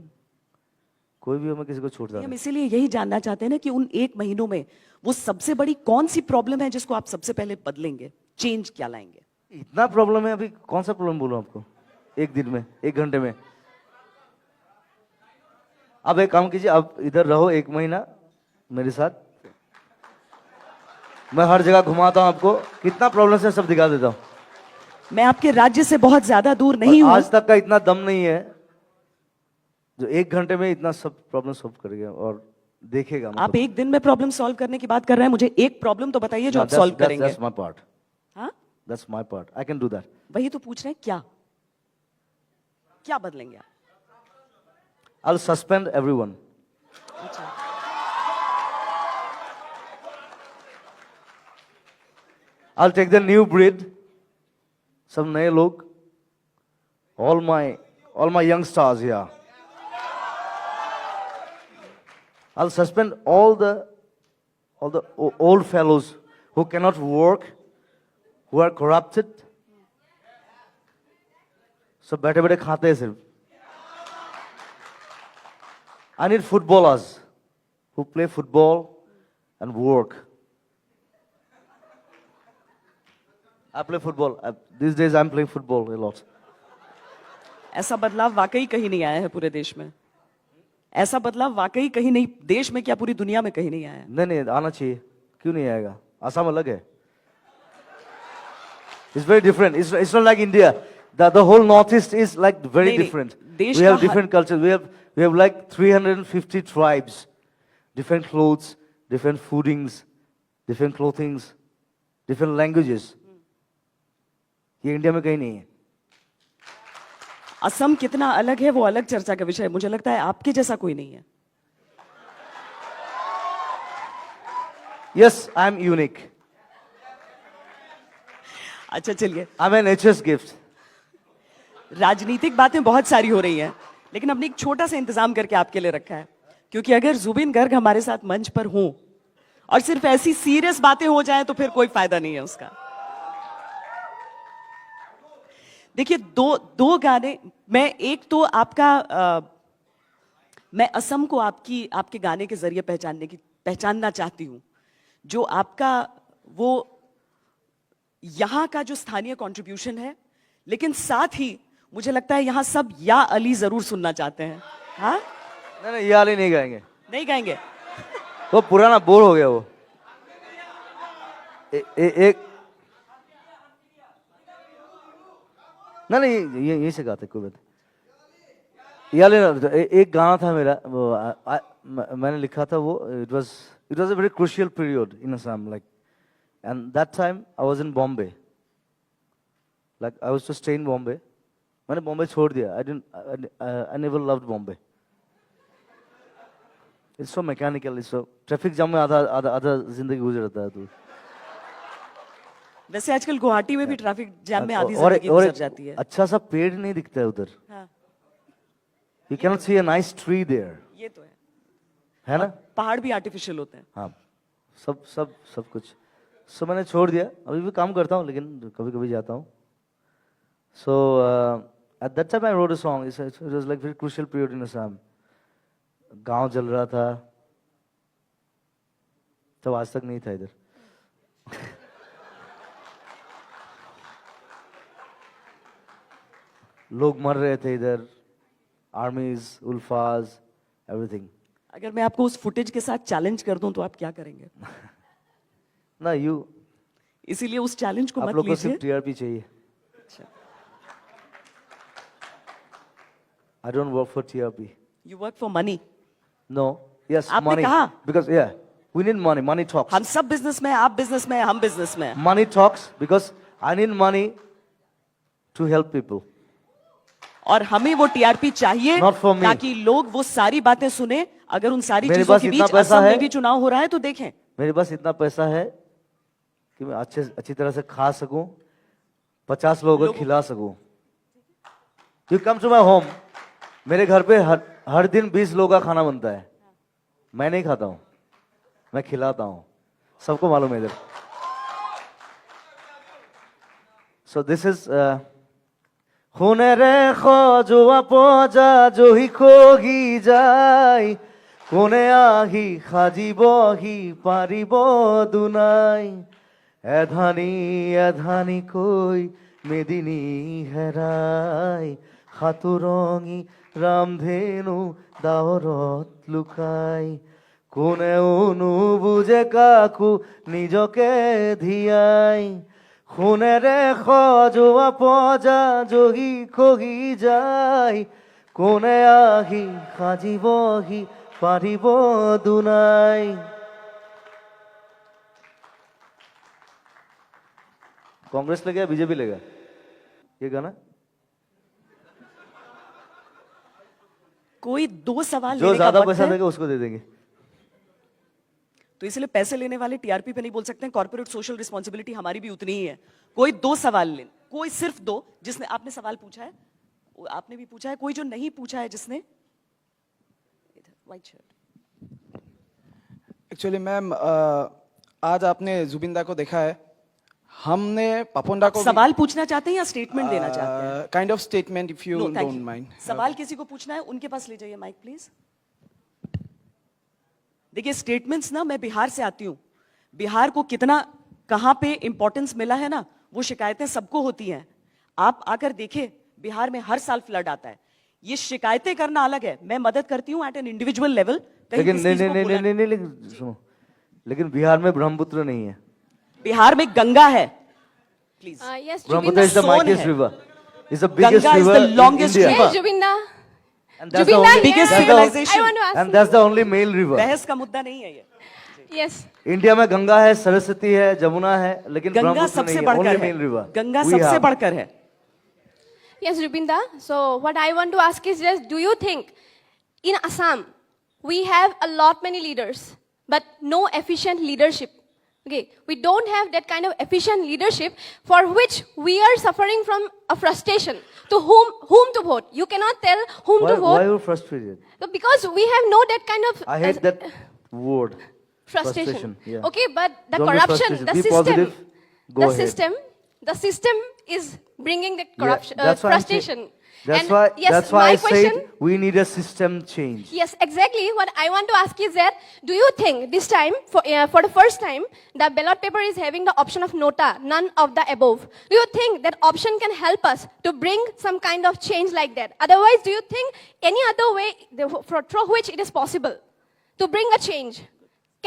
कोई भी हो, मैं किसी को छोड़ता हम नहीं। इसीलिए यही जानना चाहते हैं ना कि उन 1 महीनों में वो सबसे बड़ी कौन सी प्रॉब्लम है जिसको आप सबसे पहले बदलेंगे, चेंज क्या लाएंगे? इतना प्रॉब्लम है, अभी कौन सा प्रॉब्लम बोलूं आपको? एक दिन में, 1 घंटे में। अब एक काम कीजिए, आप इधर रहो 1 महीना मेरे साथ, मैं हर जगह घुमाता हूं आपको, कितना प्रॉब्लम है सब दिखा देता हूं। मैं आपके राज्य से बहुत ज्यादा दूर नहीं और हूं। आज तक का इतना दम नहीं है जो 1 घंटे में इतना सब प्रॉब्लम सॉल्व करेगा और देखेगा। आप 1 दिन में प्रॉब्लम सॉल्व करने की बात कर रहे हैं, मुझे एक प्रॉब्लम तो बताइए जो आप सॉल्व करेंगे। That's my part. हाँ, That's my part. I can do that. वही तो पूछ रहे हैं, क्या क्या बदलेंगे आप? I'll suspend everyone. I'll take the new breed, some नए लोग, all my young stars here. I'll suspend all the old fellows who cannot work, who are corrupted. सब बैठे बैठे खाते हैं सिर्फ। I need footballers who play football and work. I play football. These days I'm playing football a lot. ऐसा बदलाव वाकई कहीं नहीं आया है पूरे देश में। ऐसा बदलाव वाकई कहीं नहीं, देश में क्या पूरी दुनिया में कहीं नहीं आया है। नहीं आना चाहिए, क्यों नहीं आएगा? असम अलग है। It's very different. It's not like India. The whole Northeast is like very नहीं, different. देश We have का different cultures. We have like 350 tribes, different clothes, different foodings, different clothings, different languages. ये इंडिया में कहीं नहीं है। असम कितना अलग है वो अलग चर्चा का विषय है। मुझे लगता है आपके जैसा कोई नहीं है। Yes, I am unique. अच्छा चलिए, I'm a nature's gift. राजनीतिक बातें बहुत सारी हो रही हैं, लेकिन हमने एक छोटा सा इंतजाम करके आपके लिए रखा है, क्योंकि अगर जुबिन गर्ग हमारे साथ मंच पर हों और सिर्फ ऐसी सीरियस बातें हो जाएं तो फिर कोई फायदा नहीं है उसका। देखिए, दो गाने, मैं एक तो आपका मैं असम को आपके गाने के जरिए पहचानना चाहती हूं, जो आपका वो यहां का जो स्थानीय कंट्रीब्यूशन है, लेकिन साथ ही मुझे लगता है यहां सब या अली जरूर सुनना चाहते हैं। हाँ, नहीं ये वाले नहीं गाएंगे। नहीं गाएंगे? वो पुराना बोर हो गया वो। एक नहीं यहीं से गाते, कोई बात। एक गाना था मेरा, मैंने लिखा था वो, it was a very crucial period in Assam, like, and that time I was in Bombay, like I was to stay in Bombay. मैंने बॉम्बे छोड़ दिया। I never loved Bombay. It's so mechanical, it's so traffic jam में आधा जिंदगी गुजर जाता है। तो वैसे आजकल गुवाहाटी में भी ट्रैफिक जैम में आधी और जिंदगी गुजर जाती है। अच्छा सा पेड़ नहीं दिखता है उधर। हाँ, you cannot see a nice tree there, ये तो है है ना? पहाड़ भी आर्टिफिशियल होते हैं। हाँ, सब कुछ। सो मैंने छोड़ दिया, अभी भी काम करता हूँ लेकिन कभी कभी जाता हूँ. So at that time I wrote a song, it was like very crucial period in Assam. गांव जल रहा था, तब आज तक नहीं था इधर. लोग मर रहे थे इधर, आर्मीज, उल्फाज, एवरीथिंग. अगर मैं आपको उस फुटेज के साथ चैलेंज कर दूं तो आप क्या करेंगे? ना यू, इसीलिए उस चैलेंज को आप मत लोग को लीजिए. सिर्फ टीआरपी चाहिए. अच्छा. I don't work for TRP. You work for money. No, yes, आपने money. कहा? Because yeah, we need money. Money talks. हम सब बिजनेस में हैं, आप बिजनेस में हैं, हम बिजनेस में हैं. Money talks because I need money to help people. और हमें वो टीआरपी चाहिए Not for me. ताकि लोग वो सारी बातें सुने. अगर उन सारी मेरे चीजों पास के इतना बीच पैसा असम है। में भी चुनाव हो रहा है तो देखें. मेरे पास इतना पैसा है कि मैं अच्छी तरह से खा सकूं, 50 लोगों को खिला सकूं. You come to my home, मेरे घर पे हर दिन 20 लोगों का खाना बनता है. मैं नहीं खाता हूं, मैं खिलाता हूं. सबको मालूम है इधर. So this is খুনে রেখো জোয়া পজা জহি খগি যাই কোনে আহি খাজিবহি পারিব দুনাই এধানি কই মেদিনী হেরাই হাতুরঙি রামধেনু দাওরত লুকাই কোনে অনু বুঝে কাকু নিজকে ধিয়াই খুনে রেখো জোয়া পজা জহি খগি যাই কোনে আহি খাজিবহি পারিব দুনাই. कांग्रेस ले गया, बीजेपी ले गया ये गाना. कोई दो सवाल जो लेने का ज्यादा वक्त पैसा है, देगा उसको दे देंगे. तो इसलिए पैसे लेने वाले टीआरपी पे नहीं बोल सकते हैं. कॉर्पोरेट सोशल रिस्पॉन्सिबिलिटी हमारी भी उतनी ही है. कोई दो सवाल ले, कोई सिर्फ दो. जिसने आपने सवाल पूछा है, आपने भी पूछा है. कोई जो नहीं पूछा है जिसने, व्हाइट शर्ट. एक्चुअली मैम आज आपने जुबिंदा को देखा है, हमने पापोंडा को सवाल पूछना चाहते हैं या स्टेटमेंट देना चाहते हैं? Kind of statement if you No, thank don't you. Mind. सवाल किसी को पूछना है उनके पास ले जाइए माइक प्लीज. देखिए स्टेटमेंट्स ना, मैं बिहार से आती हूं. बिहार को कितना कहां पे इंपॉर्टेंस मिला है ना, वो शिकायतें सबको होती हैं. आप आकर देखें, बिहार में हर साल फ्लड आता है. ये शिकायतें करना अलग है, मैं मदद करती हूं एट एन इंडिविजुअल लेवल. लेकिन नहीं लेकिन सुनो, लेकिन बिहार में ब्रह्मपुत्र नहीं है. बिहार में गंगा है. Please. Yes, Brahmaputra is the Soon mightiest है. river. It's the biggest Ganga is river the in longest India. river. Yes, Jubinda. And that's the Jubinda, only- biggest that's the- civilization. I want to ask. And that's the only male river. बहस का मुद्दा नहीं है ये. Yes. India में गंगा है, सरस्वती है, जमुना है, लेकिन गंगा ब्रह्मपुत्र सबसे नहीं है. बढ़कर Only है. male river. गंगा We सबसे have. बढ़कर है. Yes, Rupinda. So what I want to ask is just, do you think in Assam we have a lot many leaders, but no efficient leadership? Okay, we don't have that kind of efficient leadership for which we are suffering from a frustration. To whom to vote? You cannot tell whom Why to vote. are you frustrated? So because we have no that kind of I hate that word. frustration. Yeah. Okay, but the Don't be corruption, frustrated. the Be system, positive. Go ahead. the system is bringing the corruption, Yeah, that's why I'm frustration. saying- That's And why. yes, That's why my I question. said we need a system change. Yes, exactly. What I want to ask is that, do you think this time, for the first time, the ballot paper is having the option of nota, none of the above? Do you think that option can help us to bring some kind of change like that? Otherwise, do you think any other way through which it is possible to bring a change?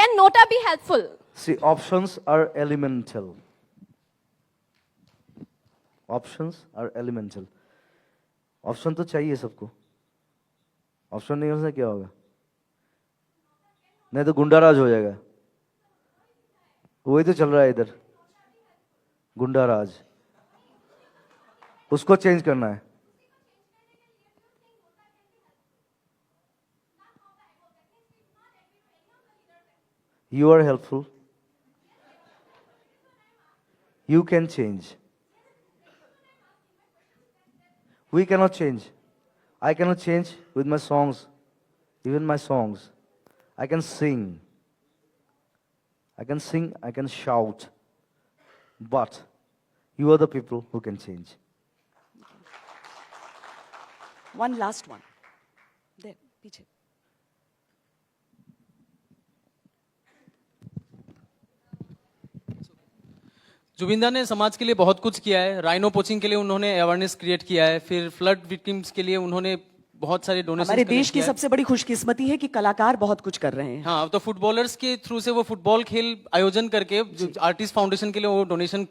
Can nota be helpful? See, options are elemental. Options are elemental. Option तो चाहिए सबको. Option नहीं होने से क्या होगा? नहीं तो गुंडा राज हो जाएगा. वही तो चल रहा है इधर, गुंडा राज. उसको चेंज करना है. You are helpful. You can change. We cannot change. I cannot change with my songs, even my songs. I can sing. I can sing, I can shout, but you are the people who can change. One last one. There, पीछे. जुबिंदा ने समाज के लिए बहुत कुछ किया है। Rhino poaching के लिए उन्होंने अवेयरनेस क्रिएट किया है। फिर फ्लड विक्टिम्स के लिए उन्होंने बहुत सारे डोनेशन हमारे देश की सबसे बड़ी खुशकिस्मती है कि कलाकार बहुत कुछ कर रहे हैं। हाँ, तो फुटबॉलर्स के थ्रू से वो फुटबॉल खेल आयोजन करके आर्टिस्ट फाउंडेशन के लिए वो डोनेशन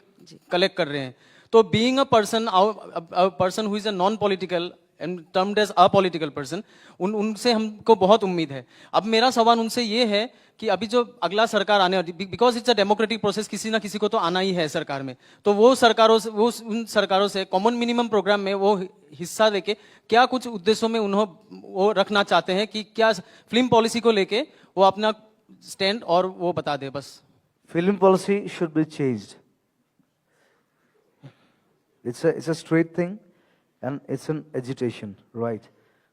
कलेक्ट कर रहे हैं। तो being a person who is a non political and termed as apolitical person, उनसे हमको बहुत उम्मीद है। अब मेरा सवाल उनसे ये है कि अभी जो अगला सरकार आने वाली, because it's a democratic process, किसी ना किसी को तो आना ही है सरकार में, तो वो उन सरकारों से कॉमन मिनिमम प्रोग्राम में वो हिस्सा लेके क्या कुछ उद्देश्यों में वो रखना चाहते हैं कि क्या फिल्म पॉलिसी को लेके वो अपना स्टैंड और वो बता दे बस। Film policy should be changed. It's a straight thing, and it's an agitation, right?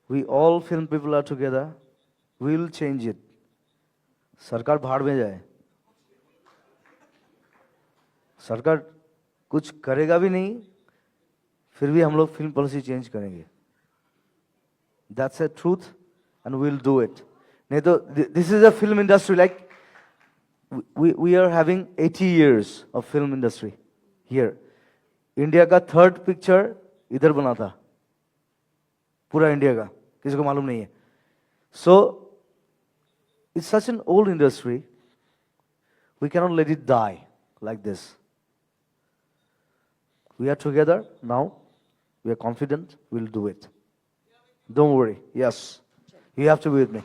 We all film people are together. We will change it. सरकार भाड़ में जाए, सरकार कुछ करेगा भी नहीं, फिर भी हम लोग फिल्म पॉलिसी चेंज करेंगे. That's a truth, and we'll do it. नहीं तो this is a film industry, like we are having 80 years of film industry here. India का थर्ड पिक्चर इधर बना था, पूरा इंडिया का, किसी को मालूम नहीं है. So it's such an old industry, we cannot let it die like this. We are together now, we are confident, we'll do it. Don't worry. Yes, you have to be with me.